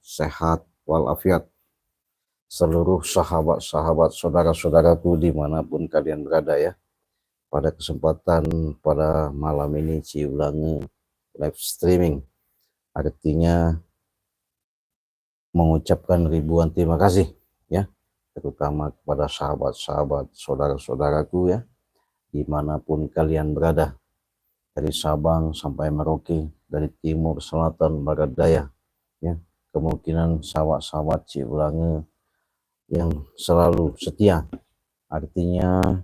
sehat walafiat seluruh sahabat-sahabat saudara-saudaraku dimanapun kalian berada ya. Pada kesempatan pada malam ini Ciulangi live streaming, artinya mengucapkan ribuan terima kasih ya, terutama kepada sahabat-sahabat saudara-saudaraku ya, dimanapun kalian berada, dari Sabang sampai Merauke, dari timur, selatan, barat, daya ya. Kemungkinan sahabat-sahabat Ciulangi yang selalu setia, artinya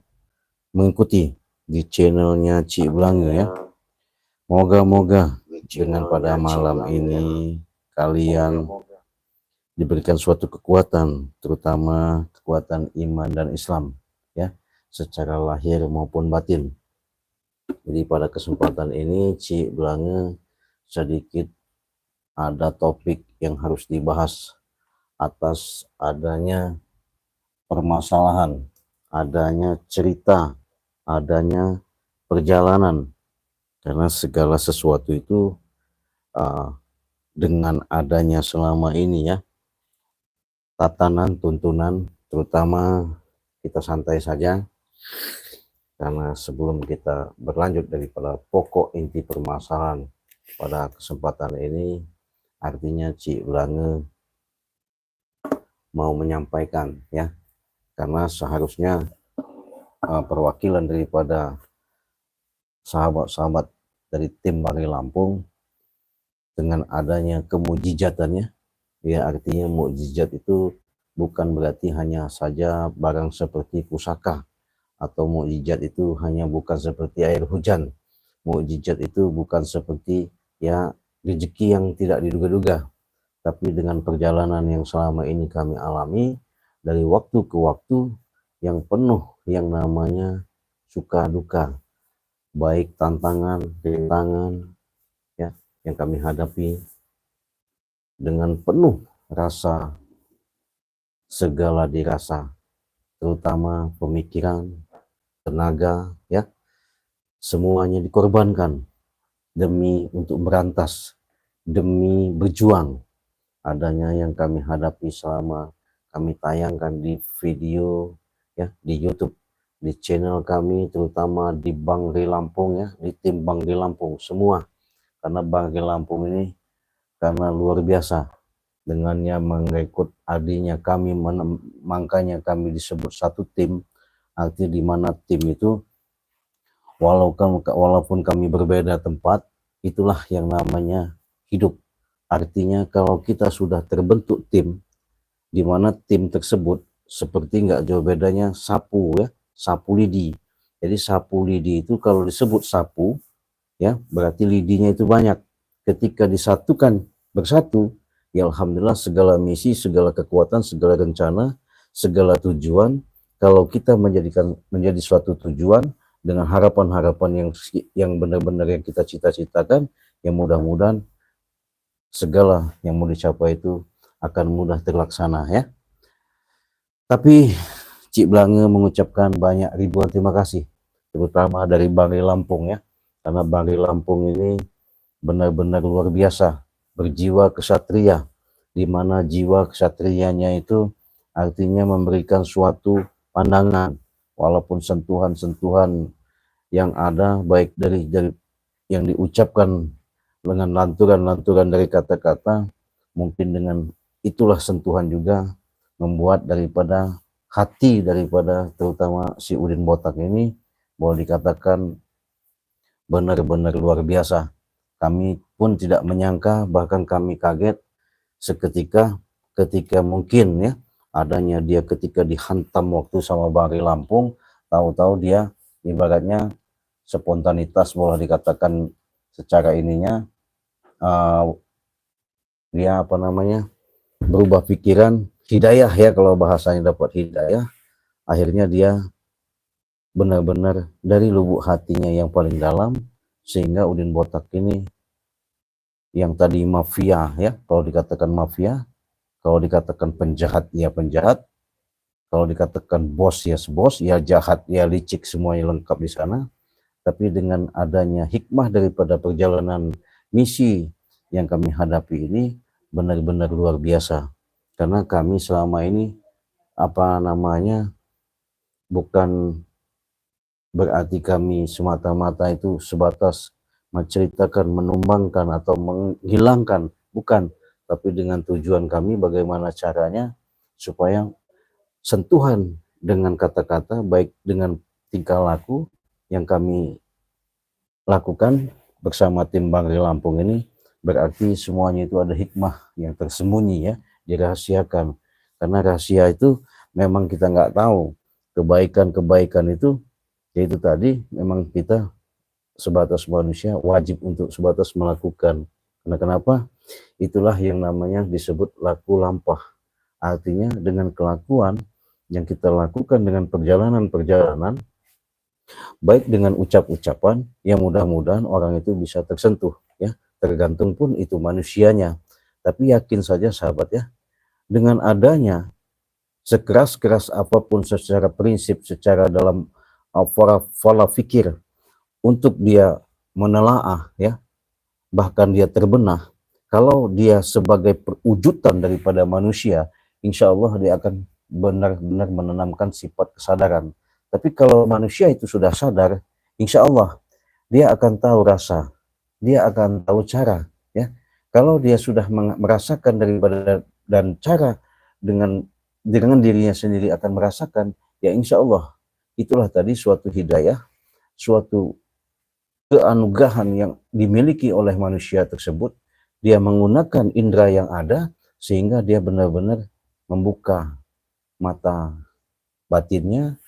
mengikuti di channelnya Ciulangi ya. Moga-moga dengan pada malam ini kalian diberikan suatu kekuatan, terutama kekuatan iman dan Islam ya, secara lahir maupun batin. Jadi pada kesempatan ini Ciulangi sedikit ada topik yang harus dibahas atas adanya permasalahan, adanya cerita, adanya perjalanan, karena segala sesuatu itu dengan adanya selama ini ya, tatanan, tuntunan, terutama kita santai saja, karena sebelum kita berlanjut daripada pokok inti permasalahan pada kesempatan ini, artinya Ciulangi mau menyampaikan ya, karena seharusnya perwakilan daripada sahabat-sahabat dari tim Bangli Lampung dengan adanya kemujizatannya ya, artinya mukjizat itu bukan berarti hanya saja barang seperti pusaka, atau mukjizat itu hanya bukan seperti air hujan, mukjizat itu bukan seperti ya rezeki yang tidak diduga-duga, tapi dengan perjalanan yang selama ini kami alami dari waktu ke waktu yang penuh yang namanya suka duka, baik tantangan, rintangan ya, yang kami hadapi dengan penuh rasa segala dirasa, terutama pemikiran, tenaga ya, semuanya dikorbankan demi untuk berantas, demi berjuang. Adanya yang kami hadapi selama kami tayangkan di video ya, di YouTube, di channel kami, terutama di Bangli Lampung ya, di tim Bangli Lampung semua, karena Bangli Lampung ini karena luar biasa dengannya mengikut adinya kami, makanya kami disebut satu tim, arti di mana tim itu walaupun kami berbeda tempat, itulah yang namanya hidup. Artinya kalau kita sudah terbentuk tim, di mana tim tersebut seperti nggak jauh bedanya sapu ya, sapu lidi. Jadi sapu lidi itu kalau disebut sapu ya, berarti lidinya itu banyak. Ketika disatukan bersatu, ya alhamdulillah segala misi, segala kekuatan, segala rencana, segala tujuan, kalau kita menjadi suatu tujuan dengan harapan-harapan yang benar-benar yang kita cita-citakan, yang mudah-mudahan segala yang mau dicapai itu akan mudah terlaksana ya. Tapi Ciulangi mengucapkan banyak ribuan terima kasih, terutama dari Bangli Lampung ya, karena Bangli Lampung ini benar-benar luar biasa, berjiwa kesatria, di mana jiwa kesatrianya itu artinya memberikan suatu pandangan, walaupun sentuhan-sentuhan yang ada baik dari yang diucapkan dengan lanturan-lanturan dari kata-kata, mungkin dengan itulah sentuhan juga membuat daripada hati daripada terutama si Udin Botak ini boleh dikatakan benar-benar luar biasa. Kami pun tidak menyangka, bahkan kami kaget seketika ketika mungkin ya adanya dia ketika dihantam waktu sama Bangli Lampung, tahu-tahu dia ibaratnya spontanitas boleh dikatakan secara ininya dia apa namanya berubah pikiran, hidayah ya, kalau bahasanya dapat hidayah, akhirnya dia benar-benar dari lubuk hatinya yang paling dalam, sehingga Udin Botak ini yang tadi mafia ya, kalau dikatakan mafia, kalau dikatakan penjahat ya penjahat, kalau dikatakan bos ya bos, ya jahat ya licik, semuanya lengkap di sana. Tapi dengan adanya hikmah daripada perjalanan misi yang kami hadapi ini, benar-benar luar biasa. Karena kami selama ini bukan berarti kami semata-mata itu sebatas menceritakan, menumbangkan atau menghilangkan, bukan, tapi dengan tujuan kami bagaimana caranya supaya sentuhan dengan kata-kata, baik dengan tingkah laku yang kami lakukan bersama tim Bangri Lampung ini, berarti semuanya itu ada hikmah yang tersembunyi ya, dirahasiakan. Karena rahasia itu memang kita nggak tahu, kebaikan-kebaikan itu, yaitu tadi memang kita sebatas manusia wajib untuk sebatas melakukan. Karena kenapa? Itulah yang namanya disebut laku lampah. Artinya dengan kelakuan yang kita lakukan dengan perjalanan-perjalanan, baik dengan ucap-ucapan yang mudah-mudahan orang itu bisa tersentuh ya, tergantung pun itu manusianya. Tapi yakin saja sahabat ya, dengan adanya sekeras-keras apapun secara prinsip, secara dalam pola fikir untuk dia menelaah ya, bahkan dia terbenah, kalau dia sebagai perwujudan daripada manusia, insya Allah dia akan benar-benar menanamkan sifat kesadaran. Tapi kalau manusia itu sudah sadar, insya Allah dia akan tahu rasa, dia akan tahu cara ya. Kalau dia sudah merasakan daripada dan cara dengan dirinya sendiri akan merasakan, ya insya Allah itulah tadi suatu hidayah, suatu keanugeraan yang dimiliki oleh manusia tersebut. Dia menggunakan indera yang ada sehingga dia benar-benar membuka mata batinnya,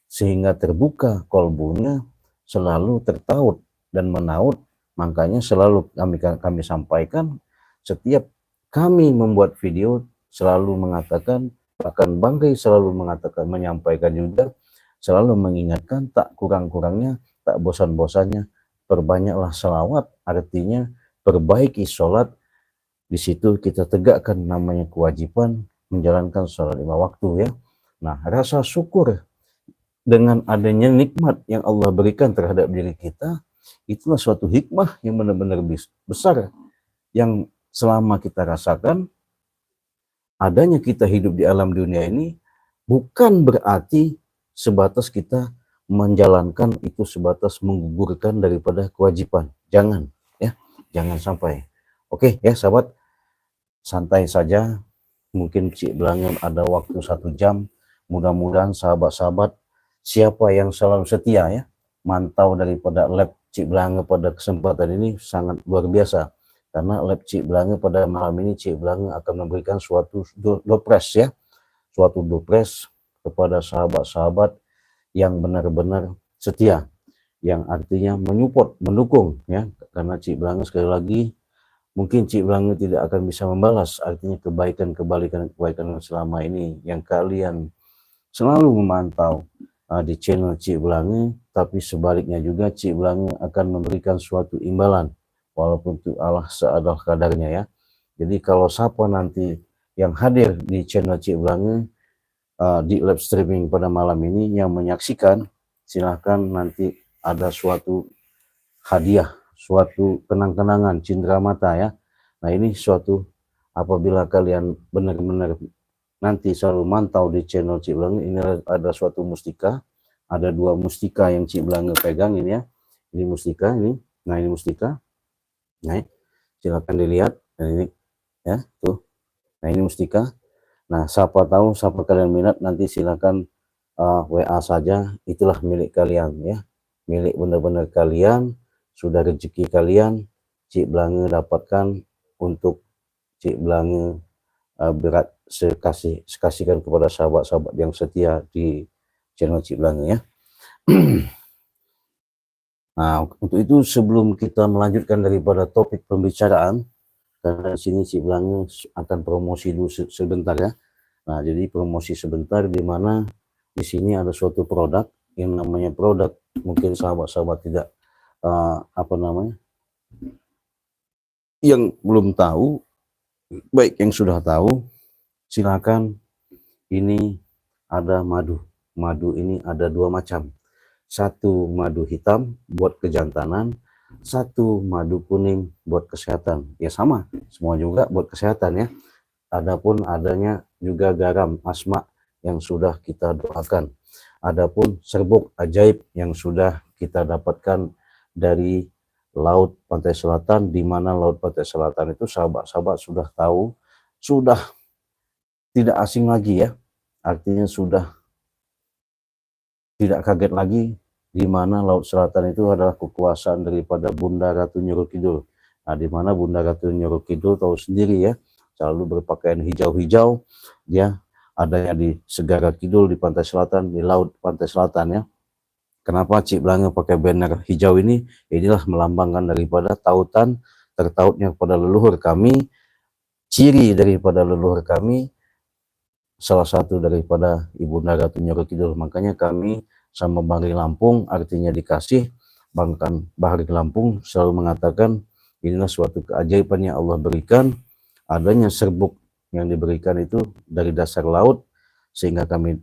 sehingga terbuka kolbunya, selalu tertaut dan menaut. Makanya selalu kami sampaikan, setiap kami membuat video selalu mengatakan, bahkan Bangri selalu mengatakan, menyampaikan juga, selalu mengingatkan, tak kurang-kurangnya, tak bosan-bosannya, perbanyaklah selawat, artinya perbaiki sholat. Di situ kita tegakkan namanya kewajiban menjalankan sholat 5 waktu ya. Nah, rasa syukur dengan adanya nikmat yang Allah berikan terhadap diri kita, itulah suatu hikmah yang benar-benar besar, yang selama kita rasakan. Adanya kita hidup di alam dunia ini bukan berarti sebatas kita menjalankan itu sebatas menggugurkan daripada kewajiban. Jangan ya, jangan sampai. Oke ya sahabat, santai saja. Mungkin Cik Belangin ada waktu 1 jam. Mudah-mudahan sahabat-sahabat siapa yang selalu setia ya, mantau daripada lab Cik Belangin pada kesempatan ini sangat luar biasa. Karena lab Cik Belangin pada malam ini, Cik Belangin akan memberikan suatu dopres ya, suatu dopres kepada sahabat-sahabat yang benar-benar setia, yang artinya menyupport, mendukung ya. Karena Cik Belangin sekali lagi, mungkin Cik Belangin tidak akan bisa membalas artinya kebaikan selama ini yang kalian selalu memantau di channel Cik Belangin, tapi sebaliknya juga Cik Belangin akan memberikan suatu imbalan walaupun itu Allah seadal kadarnya ya. Jadi kalau siapa nanti yang hadir di channel Cik Belangin di live streaming pada malam ini yang menyaksikan, silahkan nanti ada suatu hadiah, suatu kenang-kenangan cindera mata ya. Nah ini suatu, apabila kalian benar-benar nanti selalu mantau di channel Cik Belangin, ini ada suatu mustika, ada 2 mustika yang Cik Belangin pegang ini ya. Ini mustika ini, nah ini mustika. Nah, silakan dilihat. Nah, ini ya, tuh. Nah, ini mustika. Nah, siapa tahu, siapa kalian minat, nanti silakan WA saja. Itulah milik kalian ya. Milik benar-benar kalian, sudah rezeki kalian, Cik Belangin dapatkan untuk Cik Belangin berat sekasihkan kepada sahabat-sahabat yang setia di channel Cik Belangin ya. Nah, untuk itu sebelum kita melanjutkan daripada topik pembicaraan, karena di sini Cik Belangin akan promosi dulu sebentar ya. Nah, jadi promosi sebentar di mana di sini ada suatu produk yang namanya produk, mungkin sahabat-sahabat tidak yang belum tahu, baik yang sudah tahu, silakan. Ini ada madu. Madu ini ada 2 macam. Satu madu hitam buat kejantanan, Satu, madu kuning buat kesehatan. Ya sama, semua juga buat kesehatan ya. Adapun adanya juga garam asma yang sudah kita doakan. Adapun serbuk ajaib yang sudah kita dapatkan dari Laut Pantai Selatan, di mana Laut Pantai Selatan itu sahabat-sahabat sudah tahu, sudah tidak asing lagi ya. Artinya sudah tidak kaget lagi, di mana Laut Selatan itu adalah kekuasaan daripada Bunda Ratu Nyuruh Kidul. Nah, di mana Bunda Ratu Nyuruh Kidul tahu sendiri ya, selalu berpakaian hijau-hijau, dia adanya di Segara Kidul, di Pantai Selatan, di Laut Pantai Selatan ya. Kenapa Cik Blange pakai banner hijau ini? Inilah melambangkan daripada tautan, tertautnya kepada leluhur kami, ciri daripada leluhur kami, salah satu daripada Ibunda Ratu Nyuruh Kidul. Makanya kami sama Bahri Lampung, artinya dikasih, bahkan Bahri Lampung selalu mengatakan inilah suatu keajaiban yang Allah berikan, adanya serbuk yang diberikan itu dari dasar laut, sehingga kami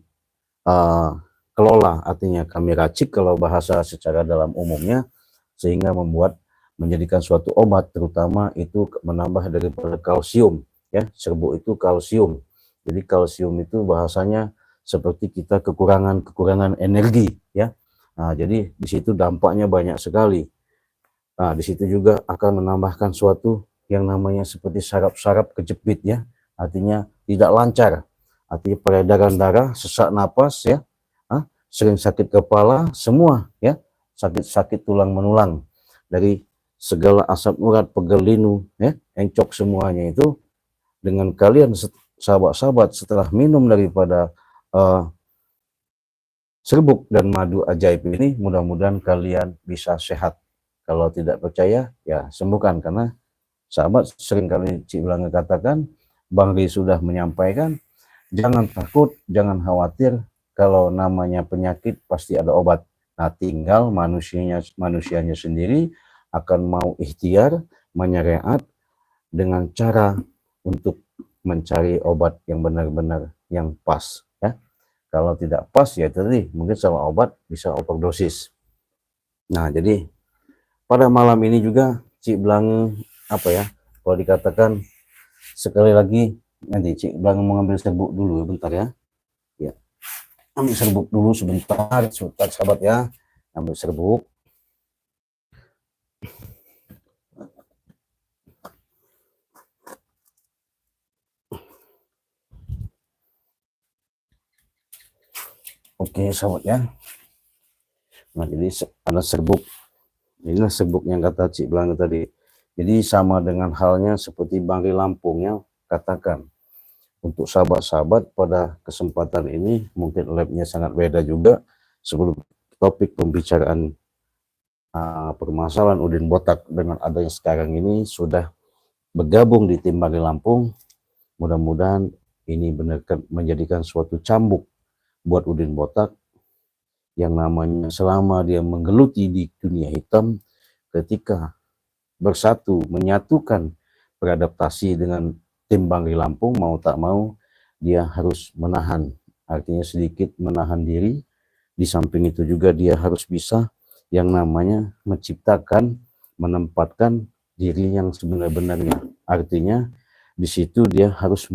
kelola, artinya kami racik kalau bahasa secara dalam umumnya, sehingga menjadikan suatu obat, terutama itu menambah daripada kalsium ya. Serbuk itu kalsium, jadi kalsium itu bahasanya seperti kita kekurangan energi ya. Nah, jadi di situ dampaknya banyak sekali. Nah, di situ juga akan menambahkan suatu yang namanya seperti saraf-saraf kejepit ya, artinya tidak lancar, artinya peredaran darah, sesak napas ya, sering sakit kepala, semua ya, sakit-sakit tulang menulang, dari segala asam urat, pegal linu ya, encok, semuanya itu dengan kalian sahabat-sahabat setelah minum daripada serbuk dan madu ajaib ini, mudah-mudahan kalian bisa sehat. Kalau tidak percaya ya sembuhkan, karena sahabat seringkali Cik Blange katakan, Bang Ri sudah menyampaikan, jangan takut, jangan khawatir, kalau namanya penyakit pasti ada obat. Nah, tinggal manusianya sendiri akan mau ikhtiar, menyariat dengan cara untuk mencari obat yang benar-benar yang pas ya. Kalau tidak pas ya tadi mungkin sama obat bisa overdosis. Nah, jadi pada malam ini juga Cik Blange apa ya, kalau dikatakan sekali lagi, nanti Cik Blange mau ngambil serbuk dulu bentar ya. Ya, ambil serbuk dulu sebentar sahabat ya, ambil serbuk. Oke sahabat ya. Nah, jadi ada serbuk, inilah serbuk yang kata Cik Blange tadi. Jadi sama dengan halnya seperti Bang Ri Lampung yang katakan, untuk sahabat-sahabat pada kesempatan ini mungkin labnya sangat beda juga. Sebelum topik pembicaraan permasalahan Udin Botak dengan adanya sekarang ini sudah bergabung di tim Bang Ri Lampung, mudah-mudahan ini benar menjadikan suatu cambuk buat Udin Botak, yang namanya selama dia menggeluti di dunia hitam, ketika bersatu menyatukan beradaptasi dengan tim Bang Ri Lampung, mau tak mau dia harus menahan, artinya sedikit menahan diri. Di samping itu juga dia harus bisa yang namanya menciptakan, menempatkan diri yang sebenar-benarnya. Artinya di situ dia harus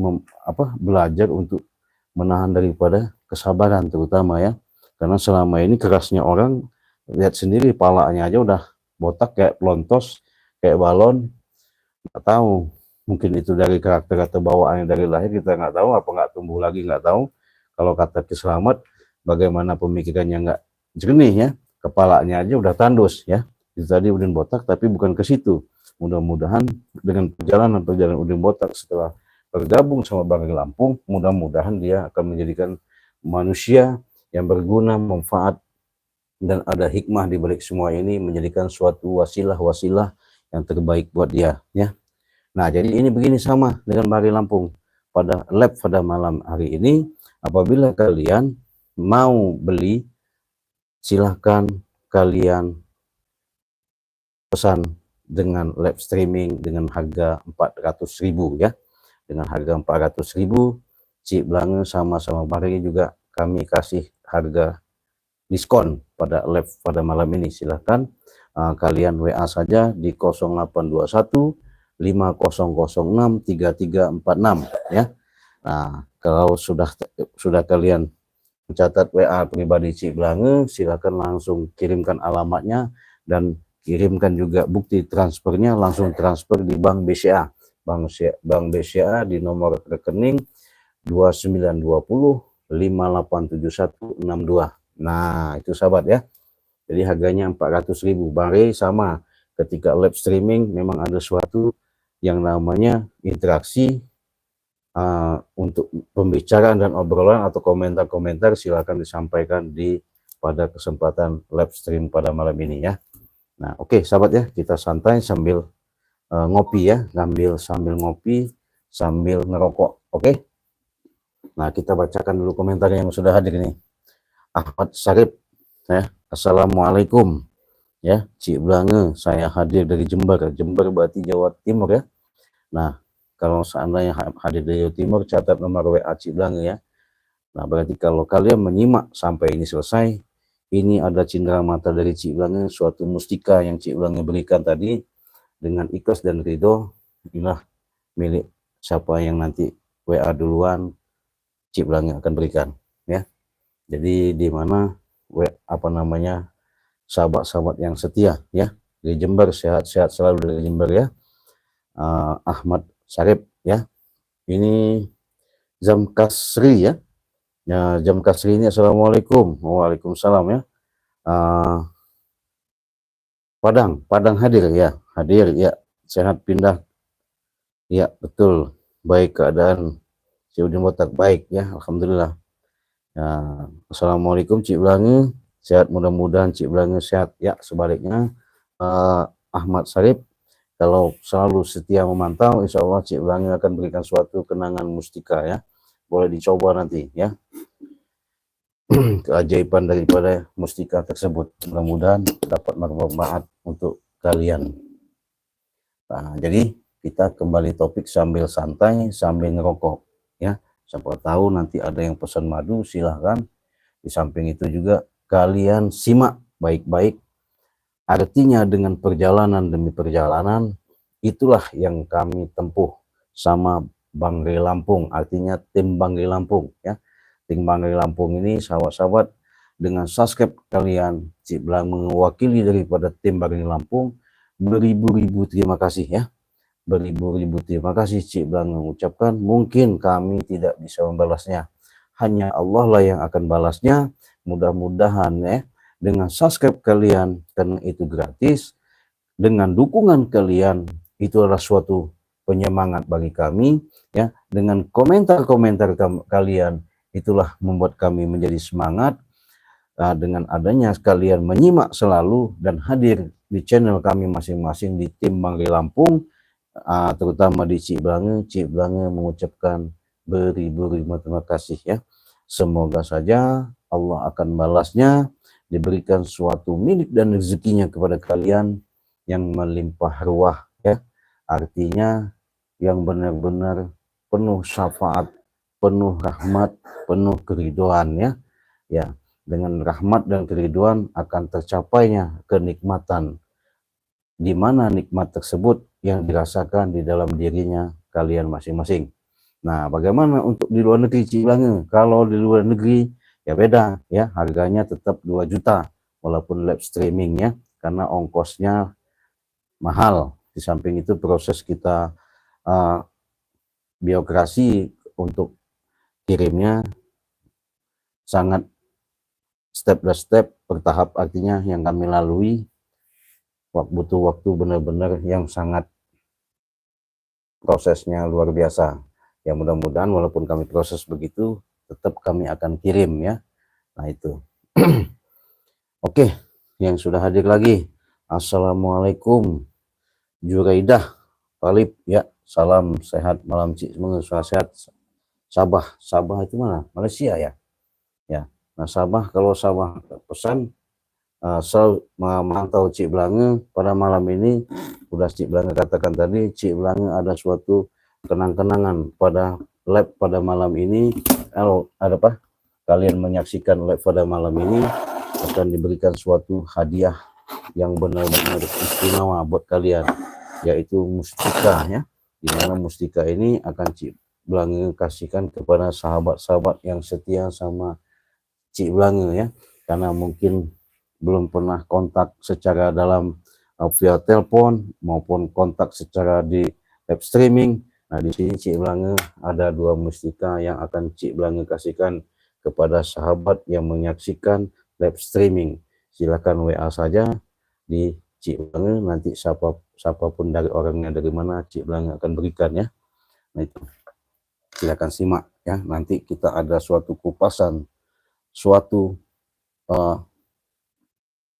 belajar untuk menahan daripada kesabaran terutama ya. Karena selama ini kerasnya orang, lihat sendiri palanya aja udah botak kayak pelontos, kayak balon. Nggak tahu, mungkin itu dari karakter atau bawaannya dari lahir, kita nggak tahu, apa nggak tumbuh lagi nggak tahu. Kalau kata Ki Slamet, bagaimana pemikirannya nggak jernih ya, kepalanya aja udah tandus ya. Itu tadi Udin Botak, tapi bukan ke situ. Mudah-mudahan dengan perjalanan Udin Botak setelah bergabung sama Bang Ri Lampung, mudah-mudahan dia akan menjadikan manusia yang berguna, manfaat, dan ada hikmah di balik semua ini, menjadikan suatu wasilah-wasilah yang terbaik buat dia ya. Nah, jadi ini begini sama dengan Bang Ri Lampung pada lab pada malam hari ini. Apabila kalian mau beli, silahkan kalian pesan dengan live streaming dengan harga 400.000 ya. Dengan harga 400.000, Cik Blange sama-sama Bang Ri juga kami kasih harga diskon pada live pada malam ini. Silahkan kalian WA saja di 0821 5006 3346 ya. Nah, kalau sudah kalian mencatat WA pribadi Cik Blange, silakan langsung kirimkan alamatnya dan kirimkan juga bukti transfernya, langsung transfer di Bank BCA. Bank BCA di nomor rekening 2920 587162. Nah, itu sahabat ya. Jadi harganya 400.000. Bare sama ketika live streaming memang ada suatu yang namanya interaksi untuk pembicaraan dan obrolan atau komentar-komentar silakan disampaikan pada kesempatan live stream pada malam ini ya. Nah, oke sahabat ya, kita santai sambil ngopi ya, sambil ngopi sambil ngerokok. Oke. Nah, kita bacakan dulu komentar yang sudah hadir nih. Ahmad Sarip ya. Assalamualaikum ya, Cik Blange, saya hadir dari Jember berarti Jawa Timur ya. Nah, kalau seandainya hadir dari Jawa Timur, catat nomor WA Cik Blange ya. Nah, berarti kalau kalian menyimak sampai ini selesai, ini ada cindera mata dari Cik Blange, suatu mustika yang Cik Blange berikan tadi, dengan ikhlas dan ridho, inilah milik siapa yang nanti WA duluan, Cik Blange akan berikan ya. Jadi di mana sahabat-sahabat yang setia ya, dari Jember, sehat-sehat selalu dari Jember ya. Ahmad Sarip ya. Ini Jam Kasri ya. Ya, Jam Kasri ini Assalamualaikum. Waalaikumsalam ya. Padang hadir ya. Hadir ya. Sehat pindah. Ya, betul. Baik keadaan Cik Udin Botak baik ya. Alhamdulillah. Ya, Assalamualaikum Cik Blange. Sehat, mudah-mudahan Cik Blange sehat ya. Sebaliknya Ahmad Sarip, kalau selalu setia memantau, insya Allah Cik Blange akan berikan suatu kenangan mustika ya. Boleh dicoba nanti ya. Keajaiban daripada mustika tersebut. Mudah-mudahan dapat bermanfaat untuk kalian. Nah, jadi kita kembali topik sambil santai, sambil ngerokok ya. Siapa tahu nanti ada yang pesan madu, silahkan. Di samping itu juga kalian simak baik-baik. Artinya dengan perjalanan demi perjalanan, itulah yang kami tempuh sama Banggai Lampung, artinya tim Banggai Lampung ya. Tim Banggai Lampung ini sahabat-sahabat, dengan subscribe kalian, Cik Blange mewakili daripada tim Banggai Lampung, beribu-ribu terima kasih ya. Beribu-ribu terima kasih Cik Blange mengucapkan, mungkin kami tidak bisa membalasnya, hanya Allah lah yang akan balasnya. Mudah-mudahan ya, dengan subscribe kalian, karena itu gratis, dengan dukungan kalian, itu adalah suatu penyemangat bagi kami ya. Dengan komentar-komentar kalian, itulah membuat kami menjadi semangat. Dengan adanya kalian menyimak selalu dan hadir di channel kami masing-masing di tim Banggai Lampung, terutama di Cik Blange mengucapkan beribu-ribu terima kasih ya. Semoga saja Allah akan balasnya, diberikan suatu milik dan rezekinya kepada kalian yang melimpah ruah ya. Artinya yang benar-benar penuh syafaat, penuh rahmat, penuh keriduan ya. Ya, dengan rahmat dan keriduan akan tercapainya kenikmatan, di mana nikmat tersebut yang dirasakan di dalam dirinya kalian masing-masing. Nah, bagaimana untuk di luar negeri Cik Blange? Kalau di luar negeri ya beda ya, harganya tetap 2 juta walaupun live streaming ya, karena ongkosnya mahal. Di samping itu proses kita birokrasi untuk kirimnya sangat step by step, bertahap, artinya yang kami lalui butuh waktu benar-benar yang sangat prosesnya luar biasa. Ya mudah-mudahan walaupun kami proses begitu, tetap kami akan kirim ya. Nah itu. Oke, yang sudah hadir lagi. Assalamualaikum Juraidah Talib ya. Salam sehat malam Cik, semoga sehat. Sabah itu mana? Malaysia ya. Ya. Nah Sabah, kalau Sabah pesan selalu memantau Cik Blange pada malam ini. Udah Cik Blange katakan tadi, Cik Blange ada suatu kenang-kenangan pada live pada malam ini. Kalau ada kalian menyaksikan live pada malam ini, akan diberikan suatu hadiah yang benar-benar istimewa buat kalian, yaitu mustika ya. Dimana mustika ini akan Cik Blange kasihkan kepada sahabat-sahabat yang setia sama Cik Blange ya, karena mungkin belum pernah kontak secara dalam via telepon maupun kontak secara di live streaming. Nah, di sini Cik Blange ada 2 mustika yang akan Cik Blange kasihkan kepada sahabat yang menyaksikan live streaming. Silakan WA saja di Cik Blange, nanti siapapun dari orangnya dari mana Cik Blange akan berikan ya. Nah itu silakan simak ya, nanti kita ada suatu kupasan, suatu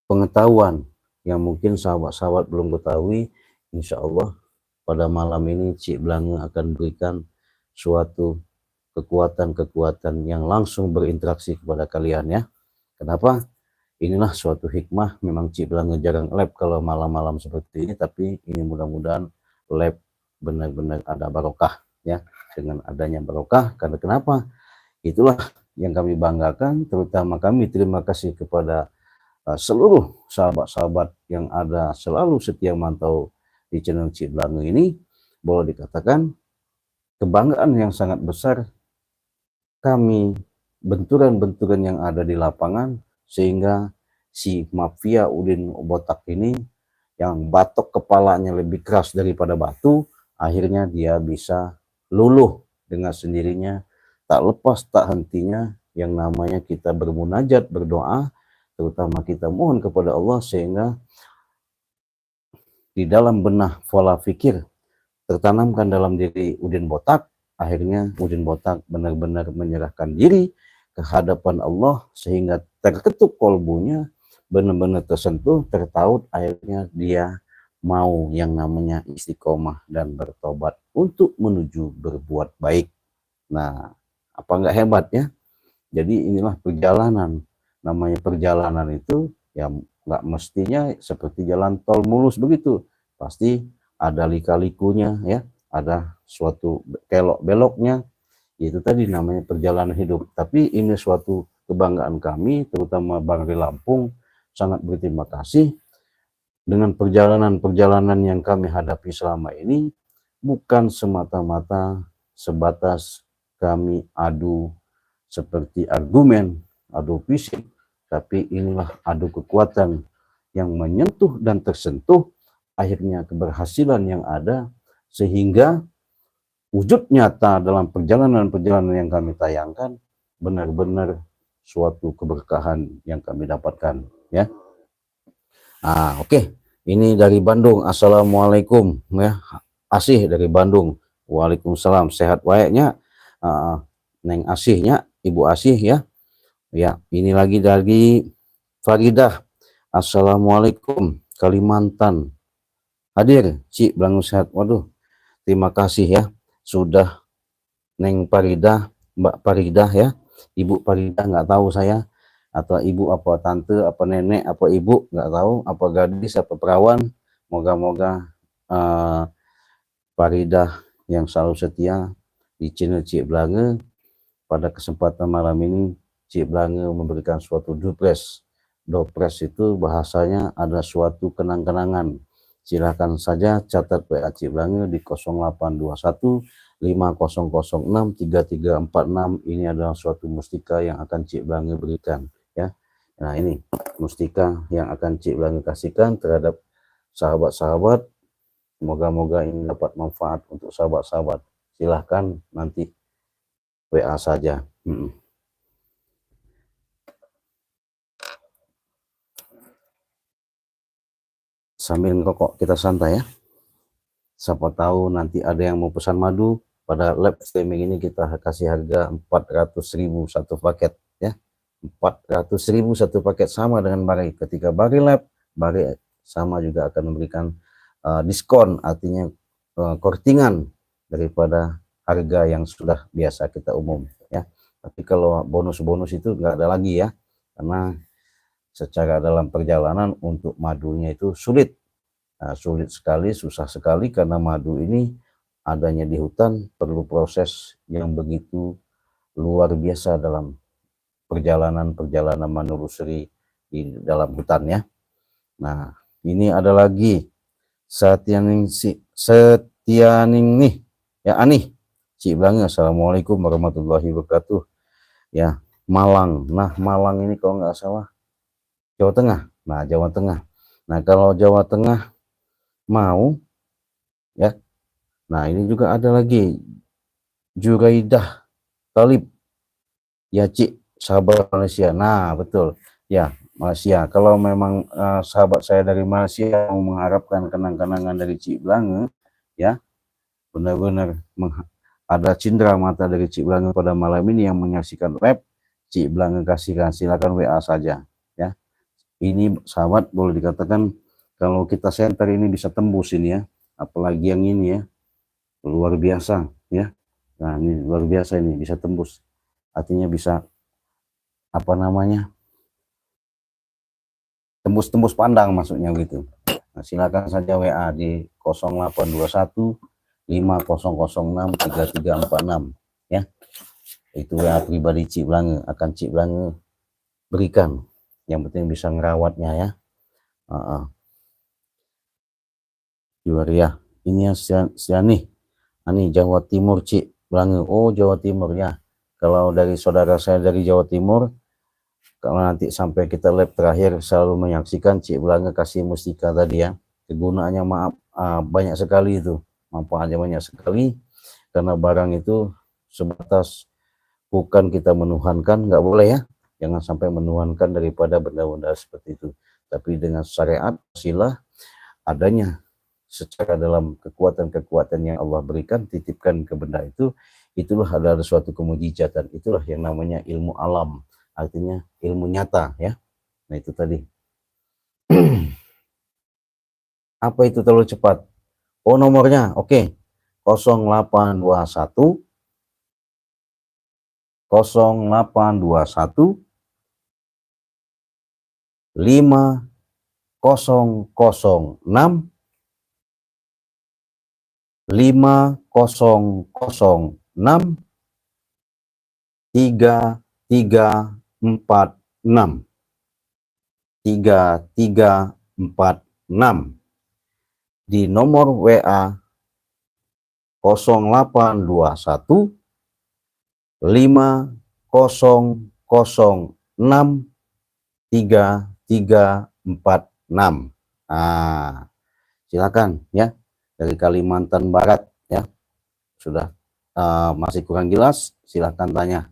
pengetahuan yang mungkin sahabat-sahabat belum ketahui. Insya Allah pada malam ini Cik Blange akan berikan suatu kekuatan-kekuatan yang langsung berinteraksi kepada kalian ya. Kenapa? Inilah suatu hikmah, memang Cik Blange jarang live kalau malam-malam seperti ini, tapi ini mudah-mudahan live benar-benar ada barokah ya. Dengan adanya barokah, karena kenapa? Itulah yang kami banggakan, terutama kami terima kasih kepada seluruh sahabat-sahabat yang ada selalu setia mantau di channel Cik Blange ini. Boleh dikatakan kebanggaan yang sangat besar kami, benturan-benturan yang ada di lapangan, sehingga si mafia Udin Botak ini yang batok kepalanya lebih keras daripada batu, akhirnya dia bisa luluh dengan sendirinya. Tak lepas tak hentinya yang namanya kita bermunajat, berdoa, terutama kita mohon kepada Allah, sehingga di dalam benah pola fikir tertanamkan dalam diri Udin Botak. Akhirnya Udin Botak benar-benar menyerahkan diri ke hadapan Allah, sehingga terketuk kolbunya, benar-benar tersentuh, tertaut. Akhirnya dia mau yang namanya istiqomah dan bertobat untuk menuju berbuat baik. Nah, apa enggak hebat ya? Jadi inilah perjalanan. Namanya perjalanan itu ya nggak mestinya seperti jalan tol mulus begitu. Pasti ada lika-likunya ya, ada suatu kelok beloknya. Itu tadi namanya perjalanan hidup. Tapi ini suatu kebanggaan kami, terutama Bang Ri Lampung, sangat berterima kasih dengan perjalanan-perjalanan yang kami hadapi selama ini. Bukan semata-mata sebatas kami adu seperti argumen, adu fisik, tapi inilah adu kekuatan yang menyentuh dan tersentuh, akhirnya keberhasilan yang ada, sehingga wujud nyata dalam perjalanan-perjalanan yang kami tayangkan benar-benar suatu keberkahan yang kami dapatkan ya. Oke. Ini dari Bandung. Assalamualaikum ya. Asih dari Bandung. Waalaikumsalam. Sehat wayaknya Neng Asihnya, Ibu Asih ya. Ya, ini lagi dari Faridah. Assalamualaikum, Kalimantan. Hadir, Cik Blange sehat. Waduh, terima kasih ya. Sudah Neng Faridah, Mbak Faridah ya. Ibu Faridah nggak tahu saya. Atau ibu apa tante, apa nenek, apa ibu, nggak tahu. Apa gadis, apa perawan. Moga-moga Faridah yang selalu setia di channel Cik Blange. Pada kesempatan malam ini Cik Blange memberikan suatu dupres. Dopres itu bahasanya ada suatu kenang-kenangan. Silahkan saja catat WA Cik Blange di 0821 5006 3346. Ini adalah suatu mustika yang akan Cik Blange berikan ya. Nah, ini mustika yang akan Cik Blange kasihkan terhadap sahabat-sahabat. Moga-moga ini dapat manfaat untuk sahabat-sahabat. Silahkan nanti WA saja. Sambil ngerokok kita santai ya. Siapa tahu nanti ada yang mau pesan madu. Pada live streaming ini kita kasih harga 400.000 satu paket ya. 400.000 satu paket, sama dengan Bari. Ketika Bari live, Bari sama juga akan memberikan diskon, artinya kortingan daripada harga yang sudah biasa kita umum ya. Tapi kalau bonus-bonus itu nggak ada lagi ya, karena secara dalam perjalanan untuk madunya itu sulit. Sulit sekali, susah sekali, karena madu ini adanya di hutan, perlu proses yang begitu luar biasa dalam perjalanan menelusuri di dalam hutan ya. Nah, ini ada lagi Setianing nih ya, Ani Cik Blanga. Assalamualaikum warahmatullahi wabarakatuh ya. Malang, nah Malang ini kalau nggak salah Jawa Tengah. Nah, Jawa Tengah. Nah, kalau Jawa Tengah mau ya. Nah, ini juga ada lagi Juraidah Talib ya, Cik, sahabat Malaysia. Nah, betul ya, Malaysia. Kalau memang sahabat saya dari Malaysia mau mengharapkan kenang-kenangan dari Cik Blanga ya, benar-benar ada cindera mata dari Cik Blanga pada malam ini yang menyaksikan live, Cik Blanga kasihkan, silakan WA saja ya. Ini sahabat boleh dikatakan kalau kita center ini bisa tembus ini ya, apalagi yang ini ya, luar biasa ya. Nah, ini luar biasa, ini bisa tembus, artinya bisa apa namanya, tembus-tembus pandang maksudnya gitu. Nah, silakan saja WA di 0821 5006 3346 ya. Itu WA pribadi Cik Blanga, akan Cik Blanga berikan. Yang penting bisa ngerawatnya ya. Juaria. Ini yang Siani. Ani Jawa Timur Cik Blanga. Oh, Jawa Timur ya. Kalau dari saudara saya dari Jawa Timur, kalau nanti sampai kita live terakhir selalu menyaksikan Cik Blanga kasih mustika tadi ya. Kegunaannya maaf banyak sekali itu. Manfaatnya banyak sekali. Karena barang itu sebatas bukan kita menuhankan, nggak boleh ya. Jangan sampai menuhankan daripada benda-benda seperti itu. Tapi dengan syariat, silah adanya secara dalam kekuatan-kekuatan yang Allah berikan, titipkan ke benda itu, itulah adalah suatu kemujizatan. Itulah yang namanya ilmu alam, artinya ilmu nyata ya. Nah, itu tadi. Apa itu terlalu cepat? Oh, nomornya oke. 0821 0821 5006 5006 3346 3346. Di nomor WA 0821 5006 3346. Nah, silakan ya, dari Kalimantan Barat ya. Sudah masih kurang jelas, silakan tanya.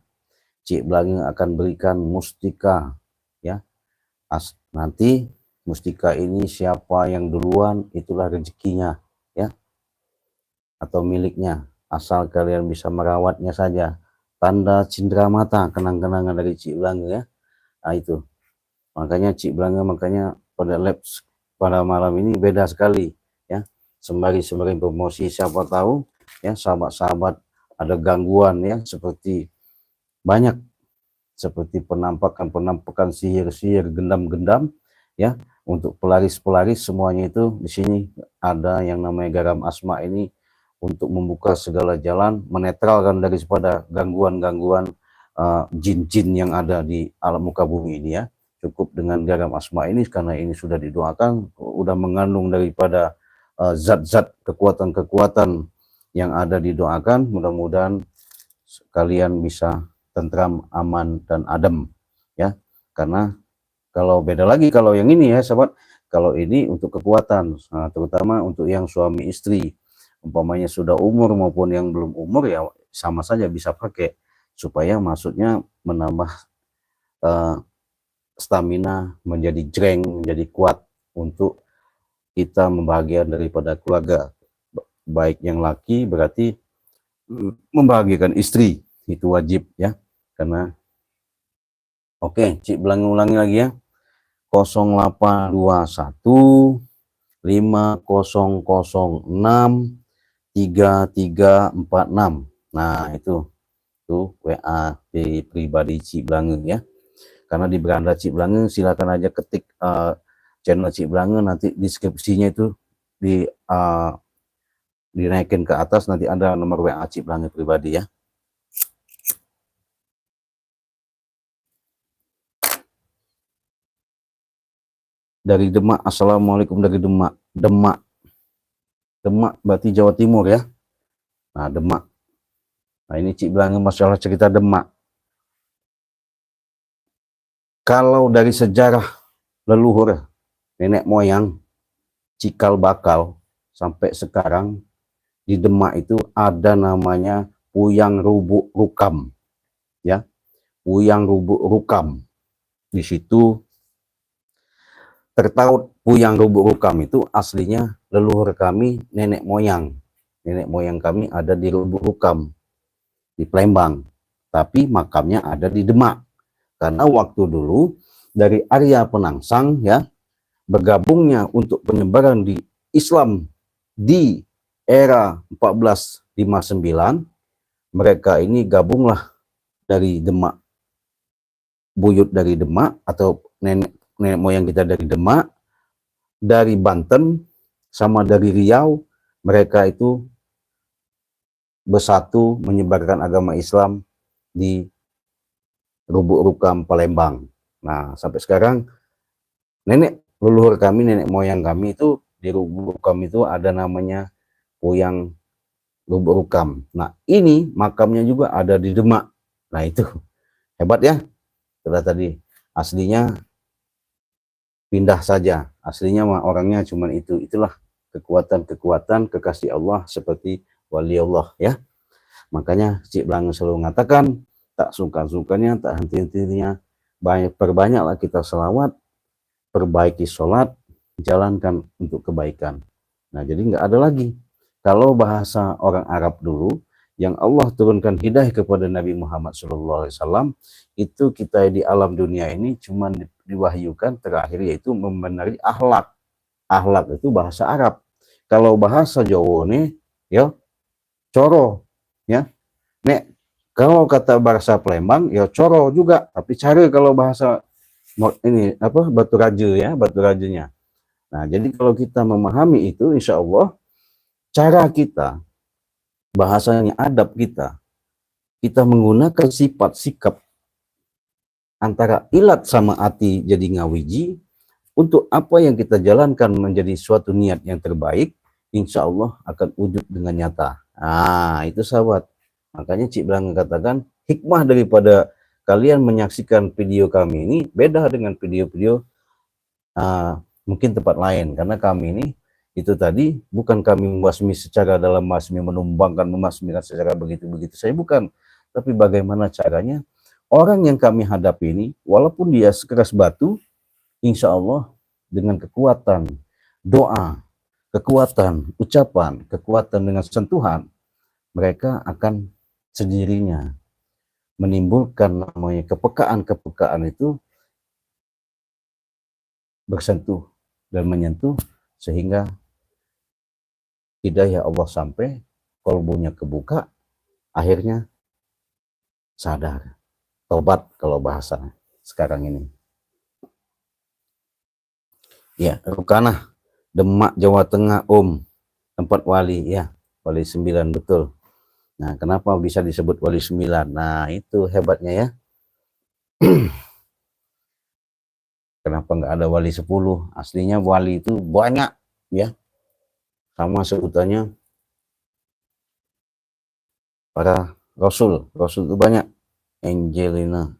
Cik Blanga akan berikan mustika ya. Nanti mustika ini siapa yang duluan, itulah rezekinya ya, atau miliknya, asal kalian bisa merawatnya saja. Tanda cindera mata, kenang-kenangan dari Cik Blanga ya. Nah, itu makanya Cik Blanga, makanya pada labs pada malam ini beda sekali ya. Sembari promosi, siapa tahu ya sahabat-sahabat ada gangguan ya, seperti banyak seperti penampakan sihir-sihir, gendam-gendam ya, untuk pelaris-pelaris semuanya itu di sini ada yang namanya garam asma ini untuk membuka segala jalan, menetralkan daripada gangguan-gangguan jin-jin yang ada di alam muka bumi ini ya. Cukup dengan garam asma ini, karena ini sudah didoakan, sudah mengandung daripada zat-zat kekuatan-kekuatan yang ada didoakan. Mudah-mudahan kalian bisa tentram, aman, dan adem ya. Karena kalau beda lagi kalau yang ini ya sahabat, kalau ini untuk kekuatan, terutama untuk yang suami istri, umpamanya sudah umur maupun yang belum umur ya sama saja bisa pakai, supaya maksudnya menambah stamina, menjadi jreng, menjadi kuat untuk kita membahagiakan daripada keluarga. Baik yang laki berarti membahagiakan istri, itu wajib ya. Karena oke, Cik ulangi lagi ya. 0821 5006 3346. Nah, itu WA di pribadi Cik Blanga ya. Karena di beranda Cik Blanga silakan aja ketik channel Cik Blanga, nanti deskripsinya itu di dinaikin ke atas, nanti ada nomor WA Cik Blanga pribadi ya. dari Demak. Assalamualaikum dari Demak. Demak berarti Jawa Timur ya. Nah, Demak. Nah, ini Cik bilang masalah cerita Demak. Kalau dari sejarah leluhur nenek moyang cikal bakal sampai sekarang di Demak itu ada namanya Puyang Rubuk Rukam ya. Puyang Rubuk Rukam. Di situ tertaut Puyang Rubuk Rukam itu aslinya leluhur kami, nenek moyang. Nenek moyang kami ada di Rubuk Rukam di Palembang, tapi makamnya ada di Demak. Karena waktu dulu dari Arya Penangsang ya, bergabungnya untuk penyebaran di Islam di era 1459, mereka ini gabunglah dari Demak, buyut dari Demak atau nenek moyang kita dari Demak, dari Banten sama dari Riau, mereka itu bersatu menyebarkan agama Islam di Rubuk Rukam Palembang. Nah, sampai sekarang nenek leluhur kami, nenek moyang kami itu di Rubuk Rukam itu ada namanya Puyang Rubuk Rukam. Nah, ini makamnya juga ada di Demak. Nah, itu hebat ya. Setelah tadi aslinya pindah saja. Aslinya mah orangnya cuma itu. Itulah kekuatan-kekuatan kekasih Allah seperti wali Allah ya. Makanya Cik Blang selalu mengatakan, tak sungkan-sungkannya, tak henti-hentinya, perbanyaklah kita selawat, perbaiki sholat, jalankan untuk kebaikan. Nah, jadi nggak ada lagi. Kalau bahasa orang Arab dulu, yang Allah turunkan hidayah kepada Nabi Muhammad SAW, itu kita di alam dunia ini cuma diwahyukan terakhir yaitu membenari akhlak. Akhlak itu bahasa Arab. Kalau bahasa Jawa nih, ya, coro, ya. Nek, kalau kata bahasa Palembang, ya coro juga, tapi cara kalau bahasa ini apa batu raja ya, batu rajanya. Nah, jadi kalau kita memahami itu, insya Allah cara kita, bahasanya adab kita menggunakan sifat sikap antara ilat sama ati jadi ngawiji untuk apa yang kita jalankan menjadi suatu niat yang terbaik, insya Allah akan wujud dengan nyata. Nah, itu sahabat. Makanya Cik Blang katakan hikmah daripada kalian menyaksikan video kami ini beda dengan video-video mungkin tempat lain, karena kami ini itu tadi bukan kami membasmi secara dalam basmi menumbangkan, memasmikan secara begitu-begitu, saya bukan, tapi bagaimana caranya orang yang kami hadapi ini walaupun dia sekeras batu, insya Allah dengan kekuatan doa, kekuatan ucapan, kekuatan dengan sentuhan, mereka akan sendirinya menimbulkan namanya kepekaan itu bersentuh dan menyentuh sehingga hidayah Allah sampai, kolbunya kebuka, akhirnya sadar, tobat kalau bahasa sekarang ini. Ya, Rukanah, Demak, Jawa Tengah, tempat wali ya, wali 9 betul. Nah, kenapa bisa disebut wali 9? Nah, itu hebatnya ya. Kenapa nggak ada wali 10? Aslinya wali itu banyak ya. Sama sebutannya para rasul. Rasul itu banyak. Angelina,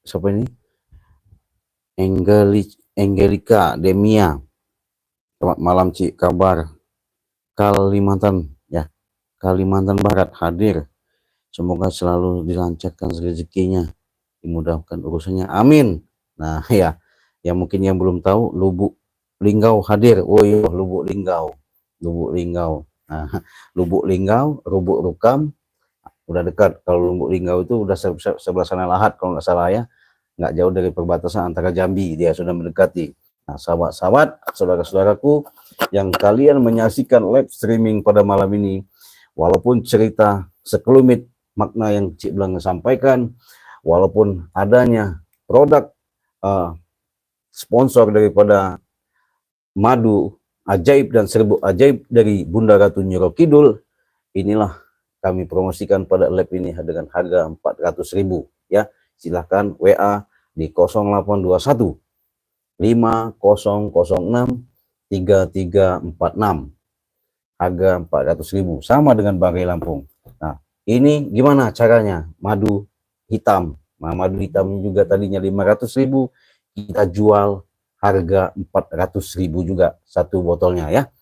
siapa ini? Angelika, Demia. Selamat malam Cik, kabar. Kalimantan ya, Kalimantan Barat hadir. Semoga selalu dilancarkan rezekinya, dimudahkan urusannya, amin. Nah ya, yang mungkin yang belum tahu, Lubuk Linggau hadir. Oh iya, Lubuk Linggau. Nah, Lubuk Linggau, Rubuk Rukam, udah dekat. Kalau Lubuk Linggau itu udah sebelah sana Lahat kalau nggak salah ya, nggak jauh dari perbatasan antara Jambi, dia sudah mendekati. Nah, sahabat-sahabat, saudara-saudaraku yang kalian menyaksikan live streaming pada malam ini, walaupun cerita sekelumit makna yang Cik Blang sampaikan, walaupun adanya produk sponsor daripada madu ajaib dan serbuk ajaib dari Bunda Ratu Nyiro Kidul, inilah kami promosikan pada live ini dengan harga 400.000 ya. Silahkan WA di 0821 5006 3346, harga 400.000, sama dengan bangkai Lampung. Nah, ini gimana caranya? Madu hitam. Nah, madu hitam juga tadinya 500.000, kita jual harga 400.000 juga satu botolnya ya.